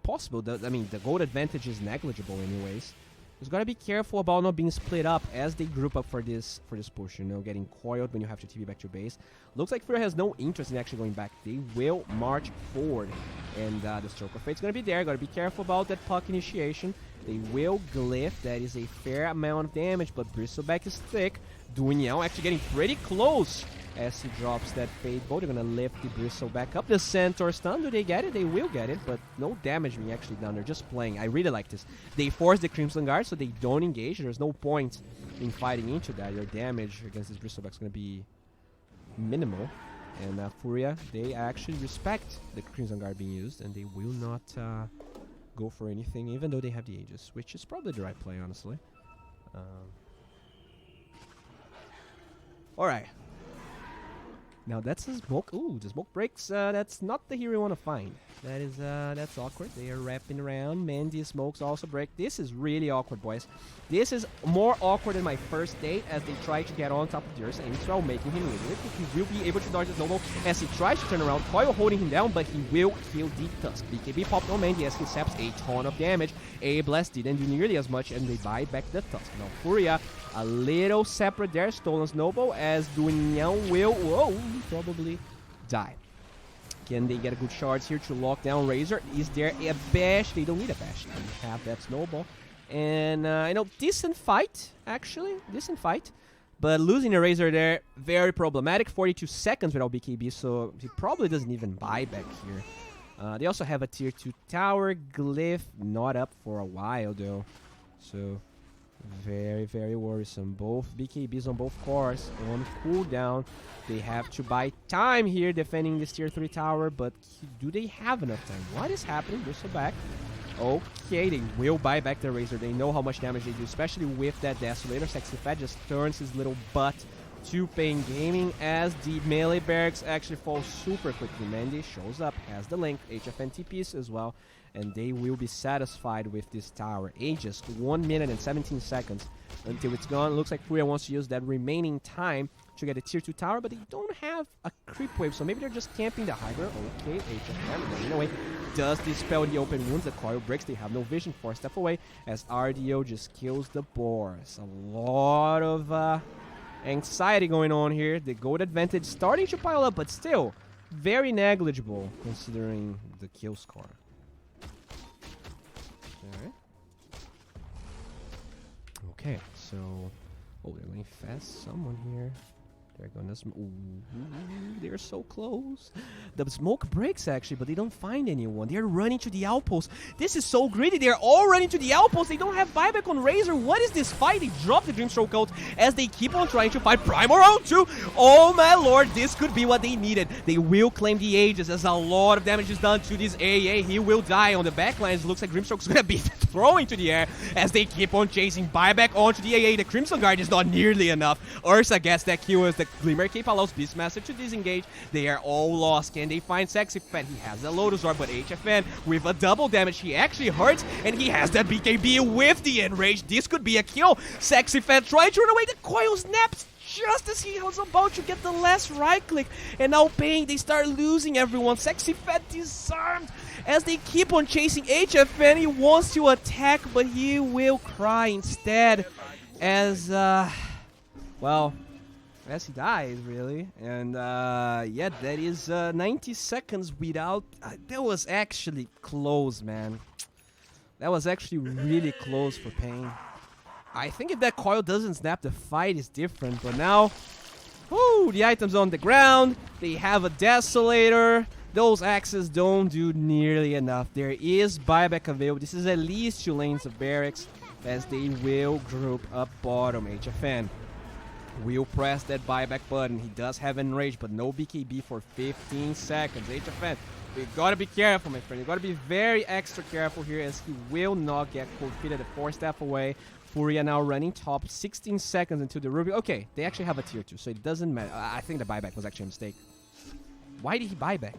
possible. I mean, the gold advantage is negligible anyways. Just gotta be careful about not being split up as they group up for this push, getting coiled when you have to TP back to base. Looks like FURIA has no interest in actually going back. They will march forward, and the Stroke of Fate's gonna be there. Gotta be careful about that puck initiation. They will glyph. That is a fair amount of damage, but Bristleback is thick. Dunyao actually getting pretty close as he drops that Fade Bow. They're gonna lift the Bristleback up. The Centaur stun, do they get it? They will get it, but no damage being actually done. They're just playing. I really like this. They force the Crimson Guard so they don't engage. There's no point in fighting into that. Your damage against this Bristleback is gonna be minimal. And FURIA, they actually respect the Crimson Guard being used, and they will not go for anything, even though they have the Aegis, which is probably the right play, honestly. Alright. Now that's a smoke. Ooh, the smoke breaks. That's not the hero you want to find. That is, that's awkward. They are wrapping around. Mandy smokes also break. This is really awkward, boys. This is more awkward than my first date as they try to get on top of the Ursa and Israel, making him immediate. He will be able to dodge the snowball as he tries to turn around. Coil holding him down, but he will kill the Tusk. BKB popped on Mandy as he accepts a ton of damage. A Blast didn't do nearly as much, and they buy back the Tusk. Now FURIA, a little separate there. Stolen snowball as Dunyao will, probably die. Can they get a good shards here to lock down Razor? Is there a bash? They don't need a bash. They have that snowball. And, decent fight, actually. Decent fight. But losing a Razor there, very problematic. 42 seconds without BKB, so he probably doesn't even buy back here. They also have a tier 2 tower. Glyph, not up for a while, though. So, very, very worrisome. Both BKBs on both cores on cooldown. They have to buy time here defending this tier 3 tower, but do they have enough time? What is happening? Bristleback. Okay, they will buy back the Razor. They know how much damage they do, especially with that Desolator. Sexy Fat just turns his little butt to paiN Gaming as the melee barracks actually fall super quickly. Mandy shows up, has the link, HFN TPs as well, and they will be satisfied with this tower. Just 1 minute and 17 seconds until it's gone. Looks like FURIA wants to use that remaining time to get a tier 2 tower, but they don't have a creep wave, so maybe they're just camping the Hydra. Okay, HFN, in a way, does dispel the open wounds. The coil breaks. They have no vision for a step away as RDO just kills the Boars. A lot of anxiety going on here. The gold advantage starting to pile up, but still very negligible considering the kill score. Alright. Okay, so they're going fast. Someone here. They're gonna they're so close. The smoke breaks actually, but they don't find anyone. They're running to the outpost. This is so greedy. They're all running to the outpost. They don't have buyback on Razor. What is this fight? They drop the Dreamstroke out as they keep on trying to fight Primal round 2. Oh my lord, this could be what they needed. They will claim the Aegis as a lot of damage is done to this AA. He will die on the backlines. Looks like Grimstroke's gonna be throwing to the air as they keep on chasing buyback onto the AA. The Crimson Guard is not nearly enough. Ursa gets that kill as the Glimmer Cape allows Beastmaster to disengage. They are all lost. Can they find Sexy Fat? He has the Lotus Orb, but HFN with a double damage. He actually hurts, and he has that BKB with the Enrage. This could be a kill. Sexy Fat trying to run away. The coil snaps just as he was about to get the last right click. And now paiN, they start losing everyone. Sexy Fat disarmed as they keep on chasing HFN. He wants to attack, but he will cry instead as, well, as he dies, really. And, yeah, that is 90 seconds without... that was actually close, man. That was actually really close for paiN. I think if that coil doesn't snap, the fight is different. But now, whoo, the items on the ground. They have a Desolator. Those axes don't do nearly enough. There is buyback available. This is at least 2 lanes of barracks as they will group up bottom. HFN will press that buyback button. He does have Enrage, but no BKB for 15 seconds. HFN, we gotta be careful, my friend. You gotta be very extra careful here as he will not get cold feet at the 4-step away. FURIA now running top, 16 seconds into the Ruby. Okay, they actually have a tier 2, so it doesn't matter. I think the buyback was actually a mistake. Why did he buy back?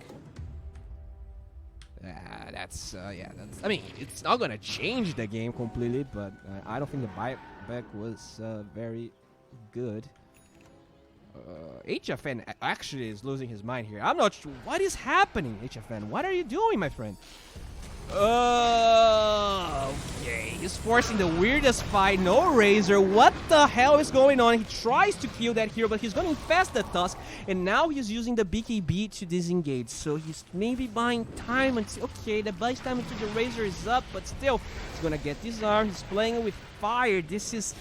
That's, I mean, it's not gonna change the game completely, but I don't think the buyback was very good. HFN actually is losing his mind here. I'm not sure what is happening, HFN. What are you doing, my friend? Okay, he's forcing the weirdest fight. No Razor. What the hell is going on? He tries to kill that hero, but he's going to infest the Tusk, and now he's using the BKB to disengage. So he's maybe buying time until... Okay, the buy time until the Razor is up, but still, he's going to get disarmed. He's playing with fire. This is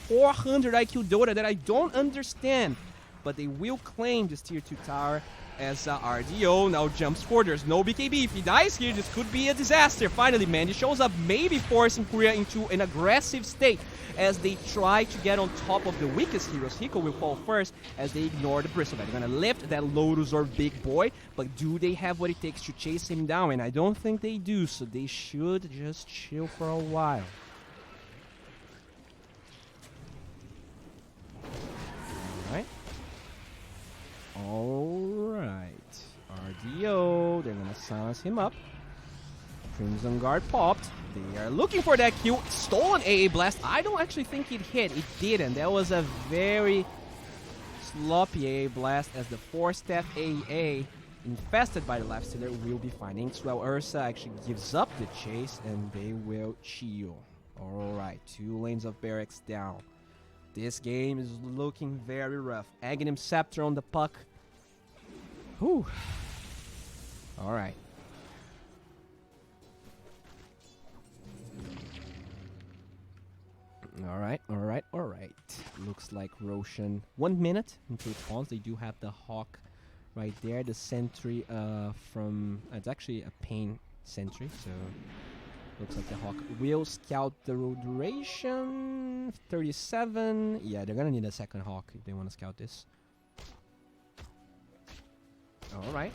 400 IQ Dota that I don't understand, but they will claim this tier 2 tower. As RDO now jumps forward. There's no BKB. If he dies here, this could be a disaster. Finally, Mandy shows up, maybe forcing FURIA into an aggressive state as they try to get on top of the weakest heroes. Hiko will fall first as they ignore the Bristleback. They're going to lift that Lotus or Big Boy, but do they have what it takes to chase him down? And I don't think they do, so they should just chill for a while. Alright. Alright. RDO. They're gonna silence him up. Crimson Guard popped. They are looking for that kill. Stolen AA Blast. I don't actually think it hit. It didn't. That was a very sloppy AA Blast as the 4-step AA infested by the left stealer will be finding. Well, Ursa actually gives up the chase and they will chill. Alright. 2 lanes of barracks down. This game is looking very rough. Aghanim Scepter on the puck. Whew. Alright. Alright. Looks like Roshan. 1 minute until it spawns. They do have the Hawk right there. The sentry from... it's actually a paiN sentry, so... Looks like the Hawk will scout the duration. 37. Yeah, they're gonna need a second Hawk if they want to scout this. Alright.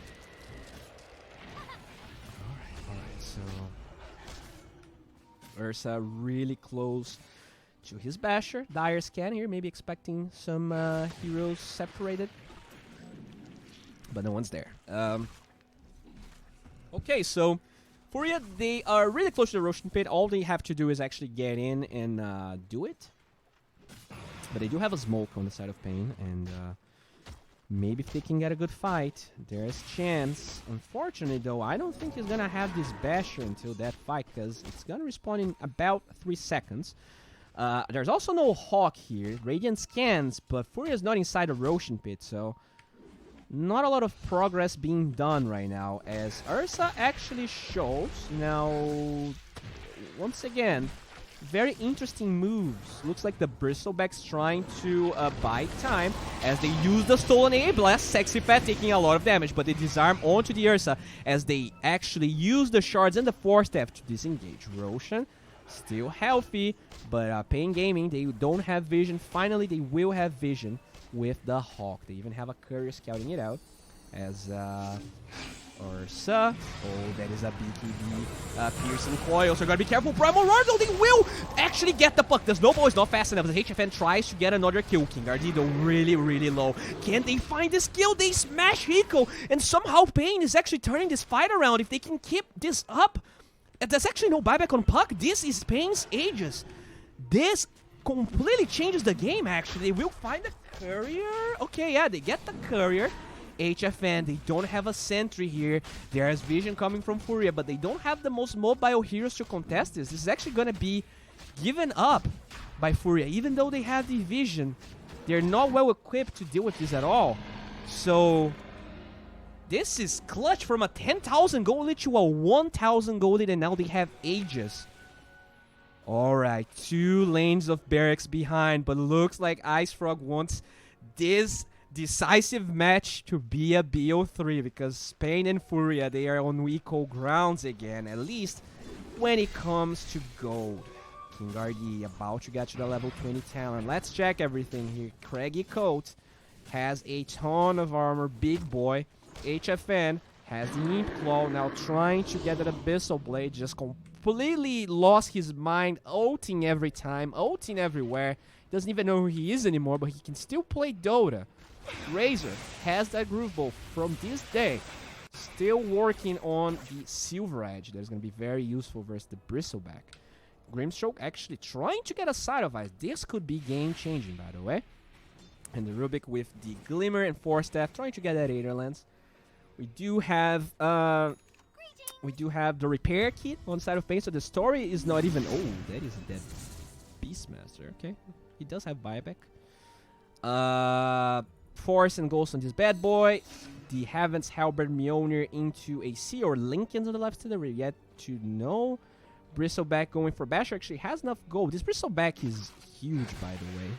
So Ursa really close to his Basher. Dire scan here, maybe expecting some heroes separated. But no one's there. Okay, so FURIA, they are really close to the Roshan Pit. All they have to do is actually get in and do it. But they do have a smoke on the side of paiN, and maybe if they can get a good fight, there's chance. Unfortunately, though, I don't think he's gonna have this Basher until that fight, because it's gonna respawn in about 3 seconds. There's also no Hawk here. Radiant scans, but FURIA is not inside the Roshan Pit, so... Not a lot of progress being done right now, as Ursa actually shows. Now, once again, very interesting moves. Looks like the Bristleback's trying to buy time as they use the Stolen AA Blast. Sexy Fat taking a lot of damage, but they disarm onto the Ursa as they actually use the shards and the 4-step to disengage. Roshan still healthy, but paiN Gaming, they don't have vision. Finally, they will have vision with the Hawk. They even have a courier scouting it out as Ursa. Oh, that is a BKB piercing coil, so gotta be careful. Primal Roar, though, they will actually get the puck. The snowball is not fast enough. The HFN tries to get another kill. King Ardido really, really low. Can they find this kill? They smash Hiko, and somehow paiN is actually turning this fight around. If they can keep this up, there's actually no buyback on puck. This is paiN's Aegis. This completely changes the game, actually. They will find it. courier? Okay, yeah, they get the courier. HFN, they don't have a sentry here. There's vision coming from FURIA, but they don't have the most mobile heroes to contest this. This is actually going to be given up by FURIA. Even though they have the vision, they're not well equipped to deal with this at all. So this is clutch from a 10,000 gold lead to a 1,000 gold lead, and now they have Aegis. Alright, 2 lanes of barracks behind, but looks like Ice Frog wants this decisive match to be a BO3 because paiN and FURIA, they are on equal grounds again, at least when it comes to gold. Kingardi about to get to the level 20 talent. Let's check everything here. Craggy Coat has a ton of armor, big boy. HFN has the Imp Claw, now trying to get that Abyssal Blade, just completely lost his mind, ulting every time, ulting everywhere. Doesn't even know who he is anymore, but he can still play Dota. Razor has that Groove Ball from this day. Still working on the Silver Edge. That's going to be very useful versus the Bristleback. Grimstroke actually trying to get a side of ice. This could be game-changing, by the way. And the Rubik with the Glimmer and Force Staff trying to get that Aetherlands. We do have the repair kit on the side of paiN, so the story is not even... Oh, that is a dead Beastmaster. Okay, he does have buyback. Force and Ghost on this bad boy. The Heavens, Halberd, Mjolnir into a C or Lincolns on the left side. We're yet to know. Bristleback going for Basher actually has enough gold. This Bristleback is huge, by the way.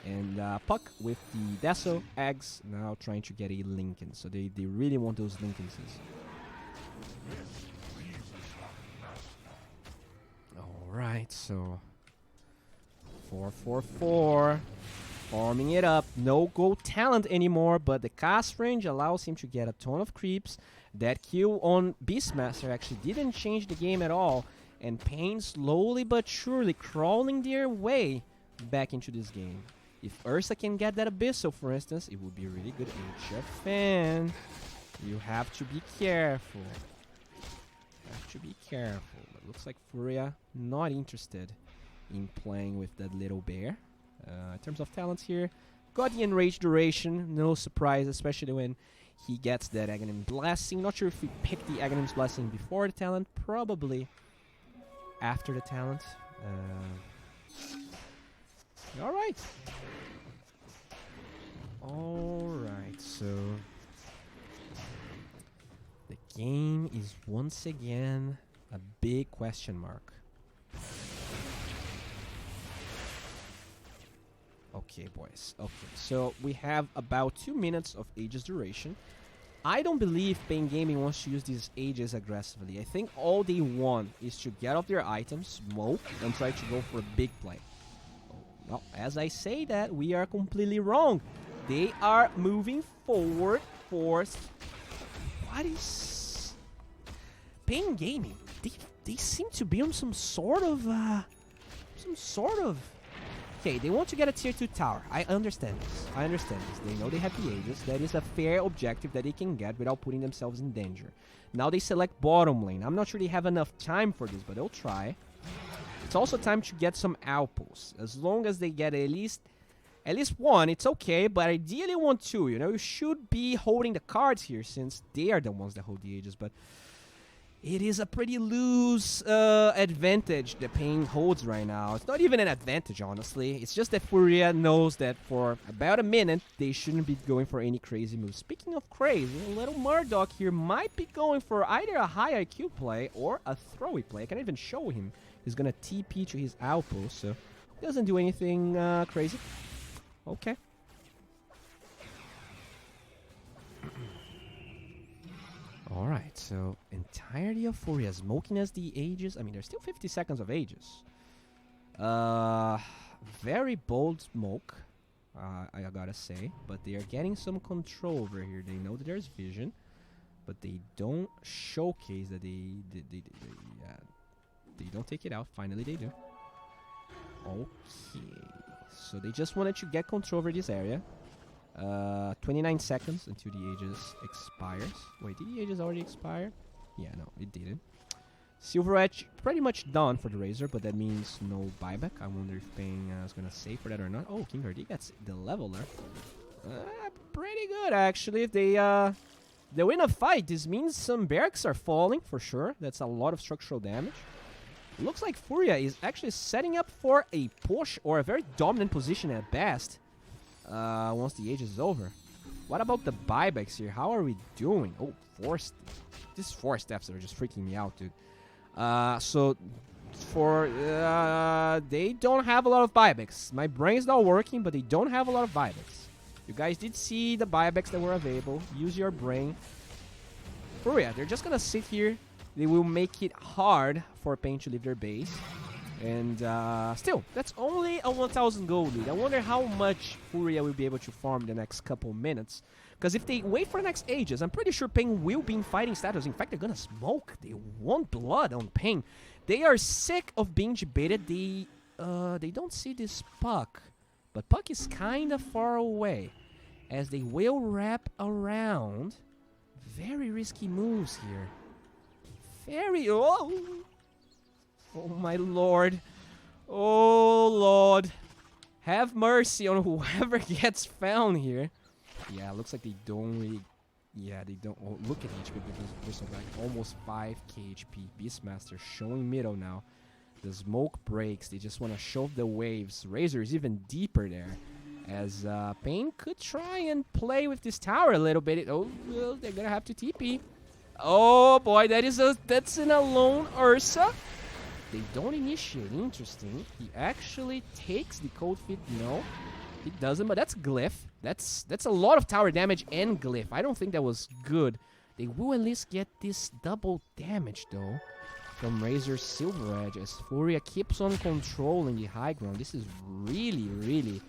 And Puck with the Deso, Eggs, now trying to get a Lincoln. So they really want those Lincolns. Alright, so 4-4-4. Farming it up. No gold talent anymore, but the cast range allows him to get a ton of creeps. That kill on Beastmaster actually didn't change the game at all. And paiN slowly but surely crawling their way back into this game. If Ursa can get that Abyssal, for instance, it would be really good. HFN, you have to be careful. But looks like FURIA not interested in playing with that little bear. In terms of talents here, got the Enraged Duration, no surprise, especially when he gets that Aghanim Blessing. Not sure if we picked the Aghanim's Blessing before the talent, probably after the talent. Alright. Alright, so the game is once again a big question mark. Okay, boys. Okay, so we have about 2 minutes of Aegis duration. I don't believe paiN Gaming wants to use these Aegis aggressively. I think all they want is to get off their items, smoke, and try to go for a big play. Oh, well, as I say that, we are completely wrong. They are moving forward, forced. What is... paiN Gaming? They seem to be on some sort of... Okay, they want to get a tier 2 tower. I understand this. They know they have the Aegis. That is a fair objective that they can get without putting themselves in danger. Now they select bottom lane. I'm not sure they have enough time for this, but they'll try. It's also time to get some outposts. As long as they get at least one, it's okay, but ideally 1, 2. You know, you should be holding the cards here since they are the ones that hold the Aegis, but it is a pretty loose advantage that paiN holds right now. It's not even an advantage, honestly. It's just that FURIA knows that for about a minute, they shouldn't be going for any crazy moves. Speaking of crazy, little Murdoch here might be going for either a high IQ play or a throwy play. I can't even show him. He's going to TP to his outpost, so he doesn't do anything crazy. Okay. Alright, so entirety of FURIA smoking as the Aegis. I mean, there's still 50 seconds of Aegis. Very bold smoke, I gotta say. But they are getting some control over here. They know that there's vision, but they don't showcase that they don't take it out. Finally, they do. Okay, so they just wanted to get control over this area. 29 seconds until the Aegis expires. Wait, did the Aegis already expire? Yeah, no, it didn't. Silver Edge pretty much done for the Razor, but that means no buyback. I wonder if paiN is going to save for that or not. Oh, King Hardy gets the leveler. Pretty good, actually. If they win a fight, this means some barracks are falling for sure. That's a lot of structural damage. Looks like FURIA is actually setting up for a push or a very dominant position at best once the age is over. What about the buybacks here? How are we doing? Oh, these 4 steps are just freaking me out, dude. So for they don't have a lot of buybacks. My brain's not working, but they don't have a lot of buybacks. You guys did see the buybacks that were available. Use your brain. FURIA, they're just gonna sit here. They will make it hard for paiN to leave their base. And still, that's only a 1,000 gold lead. I wonder how much FURIA will be able to farm in the next couple minutes. Because if they wait for the next ages, I'm pretty sure paiN will be in fighting status. In fact, they're gonna smoke. They want blood on paiN. They are sick of being debated. They don't see this Puck. But Puck is kind of far away. As they will wrap around. Very risky moves here. Oh my lord. Oh lord. Have mercy on whoever gets found here. Yeah, looks like they don't really... Yeah, they don't... Oh, look at HP. Bristleback. Almost 5k HP. Beastmaster showing middle now. The smoke breaks. They just want to shove the waves. Razor is even deeper there. As paiN could try and play with this tower a little bit. Oh, well, they're going to have to TP. Oh boy, that's an alone Ursa. They don't initiate. Interesting. He actually takes the cold feet. No, he doesn't. But that's glyph. That's a lot of tower damage and glyph. I don't think that was good. They will at least get this double damage though from Razor's Silver Edge as FURIA keeps on controlling the high ground. This is really, really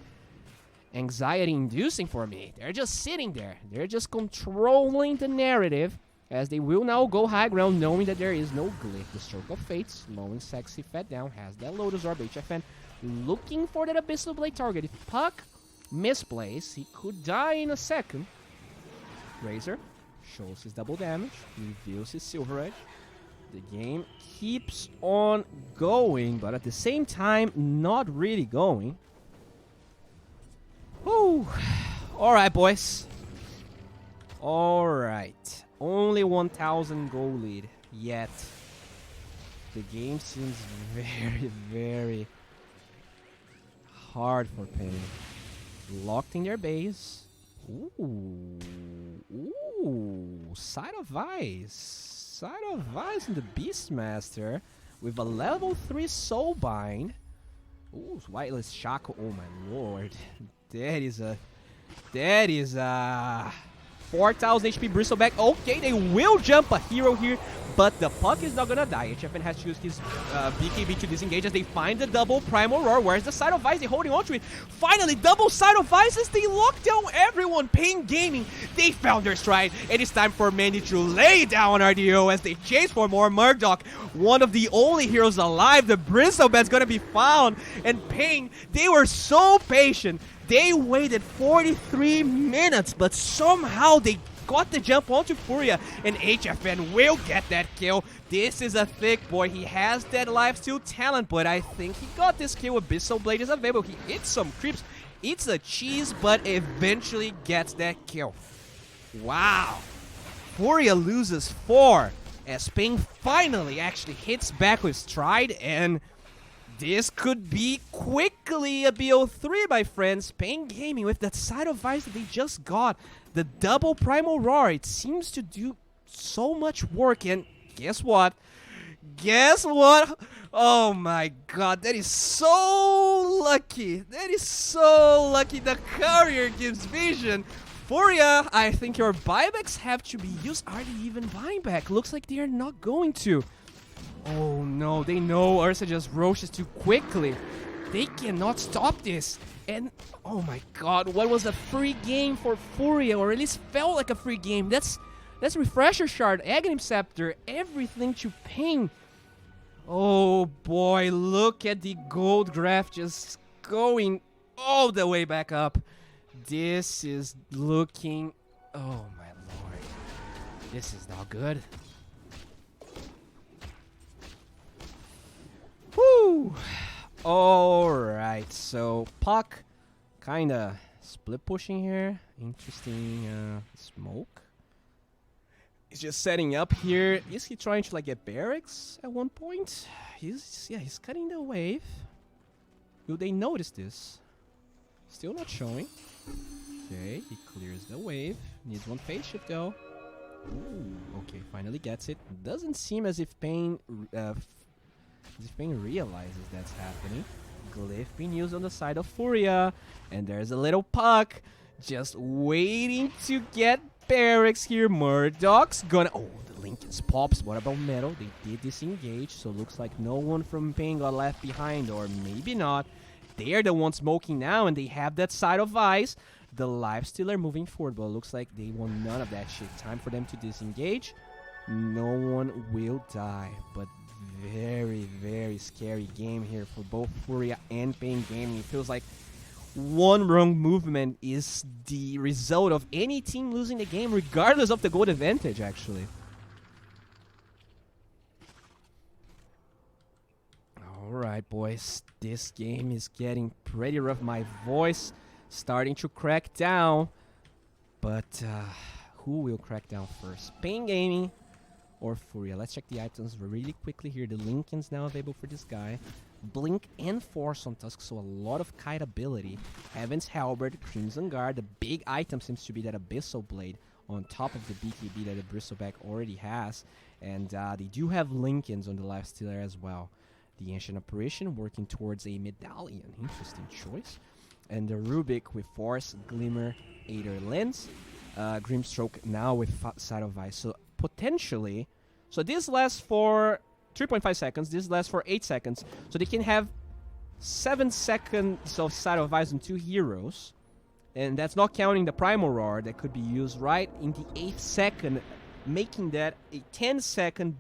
anxiety-inducing for me. They're just sitting there. They're just controlling the narrative. As they will now go high ground knowing that there is no glyph. The Stroke of Fate, slowing Sexy Fed down, has that Lotus Orb. HFN looking for that Abyssal Blade target. If Puck misplays, he could die in a second. Razor shows his double damage, reveals his Silver Edge. The game keeps on going, but at the same time, not really going. Whew. Alright, boys. Alright. Only 1,000 goal lead, yet the game seems very, very hard for paiN. Locked in their base. Ooh. Side of Ice. Side of Ice in the Beastmaster with a level 3 Soulbind. Ooh, Whiteless Shackle. Oh my lord. That is a 4,000 HP Bristleback. Okay, they will jump a hero here, but the Puck is not gonna die. HFN has to use his BKB to disengage as they find the double Primal Roar. Where's the Side of Ice? They're holding on to it. Finally, double Side of Ice as they lock down everyone. paiN Gaming, they found their stride. It is time for Mandy to lay down RDO as they chase for more. Murdoch, one of the only heroes alive. The Bristleback's gonna be found. And paiN, they were so patient. They waited 43 minutes, but somehow they got the jump onto FURIA, and HFN will get that kill. This is a thick boy. He has that lifesteal talent, but I think he got this kill. Abyssal Blade is available. He hits some creeps, eats a cheese, but eventually gets that kill. Wow. FURIA loses 4 as paiN finally actually hits back with Stride, and this could be quickly a BO3, my friends. paiN Gaming with that Side of Ice that they just got. The double Primal Roar. It seems to do so much work. And guess what? Guess what? Oh my god. That is so lucky. That is so lucky. The Courier gives vision. FURIA, I think your buybacks have to be used. Are they even buying back? Looks like they are not going to. Oh no, they know Ursa just rushes too quickly. They cannot stop this. And oh my god, what was a free game for FURIA, or at least felt like a free game. That's Refresher Shard, Aghanim Scepter, everything to paiN. Oh boy, look at the gold graph just going all the way back up. This is looking... Oh my lord. This is not good. Woo! Alright, so Puck kinda split pushing here. Interesting smoke. He's just setting up here. Is he trying to like get barracks at one point? He's cutting the wave. Will they notice this? Still not showing. Okay, he clears the wave. Needs one phase shift though. Ooh, okay, finally gets it. Doesn't seem as if paiN realizes that's happening. Glyph being used on the side of FURIA, and there's a little Puck just waiting to get barracks here. Murdoch's gonna... Oh, the Lincoln's pops. What about Metal? They did disengage, so looks like no one from paiN got left behind, or maybe not. They're the ones smoking now, and they have that side of ice. The Lifestealer moving forward, but it looks like they want none of that shit. Time for them to disengage. No one will die, but very, very scary game here for both FURIA and paiN Gaming. It feels like one wrong movement is the result of any team losing the game, regardless of the gold advantage, actually. Alright, boys. This game is getting pretty rough. My voice starting to crack down. But who will crack down first? paiN Gaming or FURIA? Let's check the items really quickly here. The Lincoln's now available for this guy. Blink and Force on Tusk, so a lot of kite ability. Heaven's Halberd, Crimson Guard. The big item seems to be that Abyssal Blade on top of the BKB that the Bristleback already has. And they do have Lincolns on the Lifestealer as well. The Ancient Apparition working towards a Medallion. Interesting choice. And the Rubik with Force, Glimmer, Aether Lens. Grimstroke now with Side of Ice. So potentially... So this lasts for 3.5 seconds. This lasts for 8 seconds. So they can have 7 seconds of Side of Ice on 2 heroes. And that's not counting the Primal Roar that could be used right in the 8th second, making that a 10-second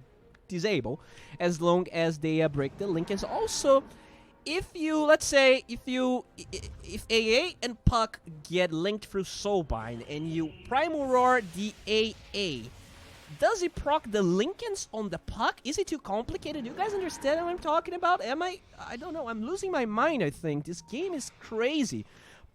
disable as long as they break the Lincolns. Also, if you, let's say, if AA and Puck get linked through Soulbind and you Primal Roar the AA, does it proc the Lincolns on the Puck? Is it too complicated? Do you guys understand what I'm talking about? I don't know. I'm losing my mind, I think. This game is crazy.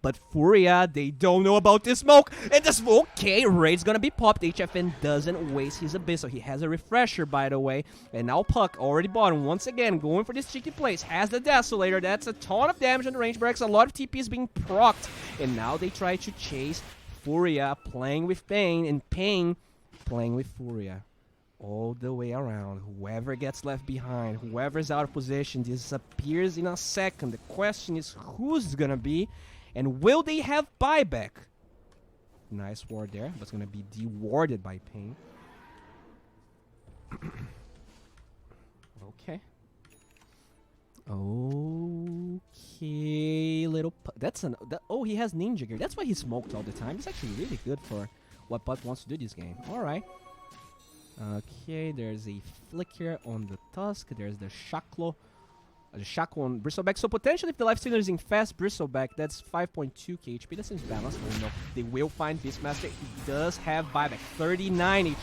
But FURIA, they don't know about this smoke. And the smoke, okay, Raid's gonna be popped. HFN doesn't waste his Abyss, so he has a refresher, by the way. And now Puck, already bottom, once again, going for this cheeky place. Has the Desolator. That's a ton of damage on the range breaks. A lot of TP is being procced. And now they try to chase FURIA, playing with paiN, and paiN playing with FURIA. All the way around. Whoever gets left behind, whoever's out of position, disappears in a second. The question is, who's gonna be? And will they have buyback? Nice ward there. But it's going to be dewarded by paiN. Okay. Okay, little... That's an... oh, he has Ninja Gear. That's why he smoked all the time. It's actually really good for what Puck wants to do this game. Alright. Okay, there's a Flicker on the Tusk. There's the Shackle. The Shackle on Bristleback. So potentially if the Lifestealer is in fast Bristleback, that's 5.2k HP. That seems balanced. No, they will find Beastmaster. He does have buyback. 39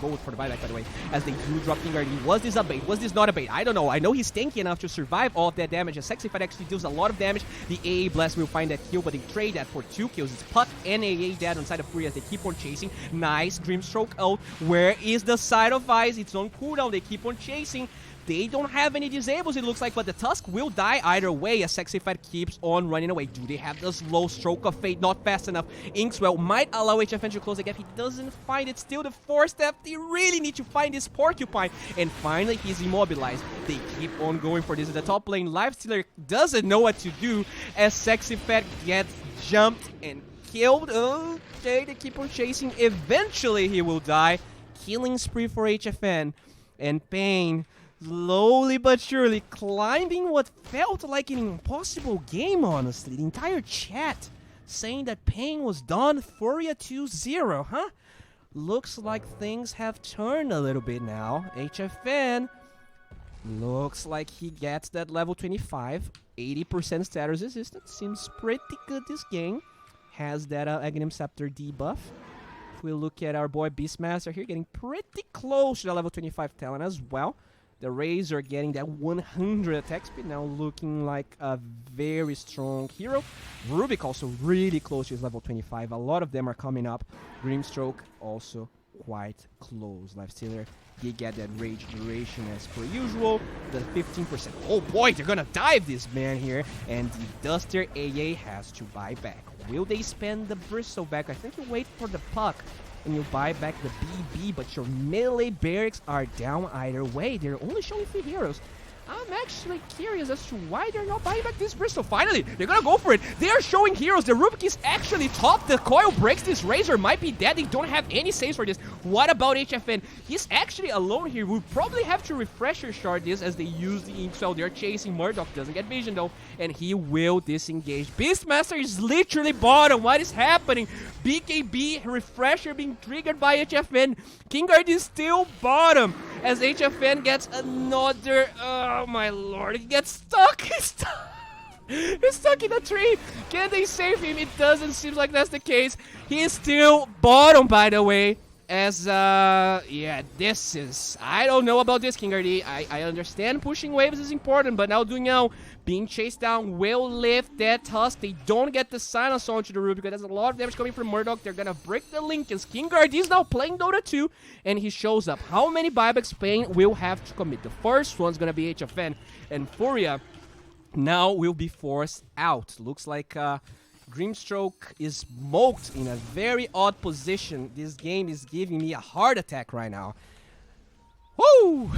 gold for the buyback, by the way. As they do drop King Guardian. Was this a bait? Was this not a bait? I don't know. I know he's tanky enough to survive all of that damage. As Sexy Fight actually deals a lot of damage. The AA Blast will find that kill, but they trade that for 2 kills. It's Puck and AA dead on side of FURIA as they keep on chasing. Nice Grimstroke out. Where is the Side of Ice? It's on cooldown. They keep on chasing. They don't have any disables, it looks like, but the Tusk will die either way as Sexy Fight keeps on running away. Do they have the slow Stroke of Fate? Not fast enough. Inkswell might allow HFN to close the gap. He doesn't find it. Still the 4-step. They really need to find this Porcupine. And finally, he's immobilized. They keep on going for this. The top lane, Lifestealer doesn't know what to do as Sexy Fight gets jumped and killed. Okay, they keep on chasing. Eventually, he will die. Killing spree for HFN. And paiN, slowly but surely climbing what felt like an impossible game, honestly. The entire chat saying that paiN was done. FURIA 2-0, huh? Looks like things have turned a little bit now. HFN looks like he gets that level 25. 80% status resistance. Seems pretty good this game. Has that Aghanim Scepter debuff. If we look at our boy Beastmaster here, getting pretty close to the level 25 talent as well. The Razor getting that 100 attack speed, now looking like a very strong hero. Rubik also really close to his level 25. A lot of them are coming up. Grimstroke also quite close. Lifestealer did get that rage duration as per usual. The 15%. Oh boy, they're gonna dive this man here. And the Duster AA has to buy back. Will they spend the Bristleback? I think you wait for the puck and you buy back the BB, but your melee barracks are down either way. They're only showing 3 heroes. I'm actually curious as to why they're not buying back this Bristol. Finally, they're gonna go for it. They are showing heroes. The Rubik is actually top. The coil breaks. This Razor might be dead. They don't have any saves for this. What about HFN? He's actually alone here. We'll probably have to refresher shard this as they use the ink spell. They're chasing. Murdoch doesn't get vision though, and he will disengage. Beastmaster is literally bottom. What is happening? BKB refresher being triggered by HFN. Kingguard is still bottom as HFN gets another. Oh my lord, he gets stuck. He's stuck. He's stuck in a tree. Can they save him? It doesn't seem like that's the case. He is still bottom, by the way. As, yeah, this is... I don't know about this, Kingguard. I understand pushing waves is important, but now doing now, being chased down will lift that tusk. They don't get the silence onto the roof because there's a lot of damage coming from Murdoch. They're gonna break the link, and Kingguard is now playing Dota 2, and he shows up. How many buybacks paiN will have to commit? The first one's gonna be HFN, and FURIA now will be forced out. Looks like, Grimstroke is smoked in a very odd position. This game is giving me a heart attack right now. Woo!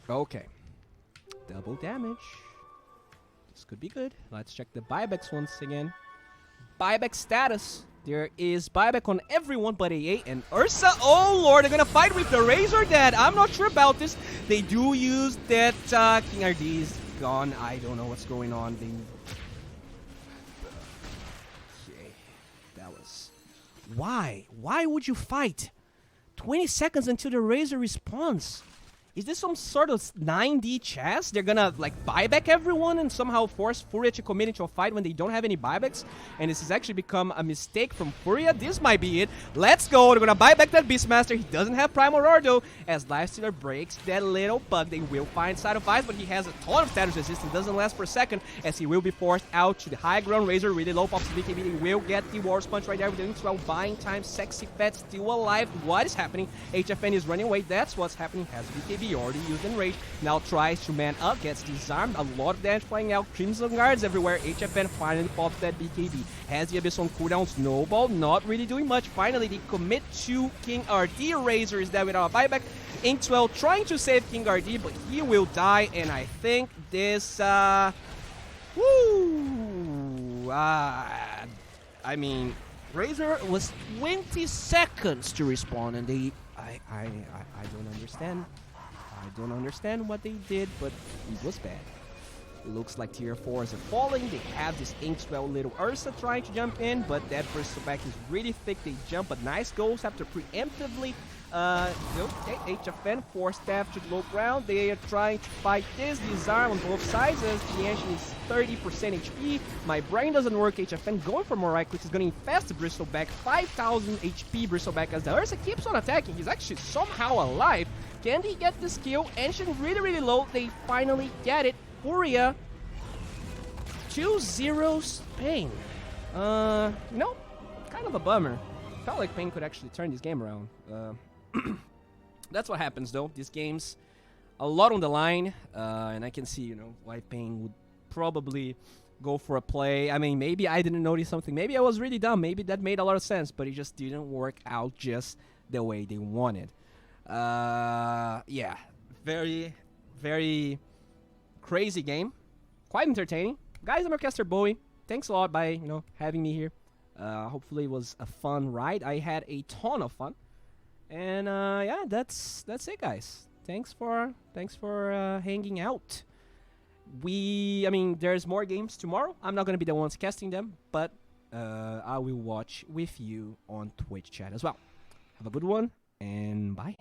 Okay. Double damage. This could be good. Let's check the buybacks once again. Buyback status. There is buyback on everyone but AA and Ursa. Oh lord, they're gonna fight with the Razor Dad. I'm not sure about this. They do use that King RD's gone. I don't know what's going on. Okay. That was... Why? Why would you fight? 20 seconds until the Razor responds. Is this some sort of 9D chess? They're gonna, like, buyback everyone and somehow force FURIA to commit into a fight when they don't have any buybacks? And this has actually become a mistake from FURIA. This might be it. Let's go. They're gonna buy back that Beastmaster. He doesn't have Primal Roar, though. As Lifestealer breaks that little bug, they will find Side of Ice, but he has a ton of status resistance. Doesn't last for a second, as he will be forced out to the high ground. Razor really low pops the BKB. They will get the War Punch right there with the Ink Swell. Buying time. Sexy Pet still alive. What is happening? HFN is running away. That's what's happening. Has BKB already used in rage. Now tries to man up, gets disarmed. A lot of damage flying out. Crimson Guards everywhere. HFN finally pops that BKB. Has the Abyss on cooldown. Snowball not really doing much. Finally, they commit to King RD. Razor is there without a buyback. Inkswell trying to save King RD, but he will die. And I think this, I mean, Razor was 20 seconds to respawn, and they, I don't understand. I don't understand what they did, but it was bad. Looks like tier 4s are falling. They have this Inkswell little Ursa trying to jump in, but that Bristleback is really thick. They jump, but nice goals have to preemptively. Okay, HFN force staff to low ground. They are trying to fight this. Disarm on both sides as the engine is 30% HP. My brain doesn't work. HFN going for more right clicks is going to infest the Bristleback. 5,000 HP Bristleback as the Ursa keeps on attacking. He's actually somehow alive. Can they get this kill? Engine really low. They finally get it. FURIA 2-0 paiN. No, kind of a bummer. Felt like paiN could actually turn this game around. That's what happens though. This game's a lot on the line, and I can see, you know, why paiN would probably go for a play. I mean, maybe I didn't notice something. Maybe I was really dumb. Maybe that made a lot of sense, but it just didn't work out just the way they wanted. Yeah, very crazy game. Quite entertaining. Guys, I'm Orchestra Bowie. Thanks a lot by, you know, having me here. Hopefully it was a fun ride. I had a ton of fun. And yeah, that's it, guys. Thanks for hanging out. I mean, there's more games tomorrow. I'm not gonna be the ones casting them, but I will watch with you on Twitch chat as well. Have a good one, and bye.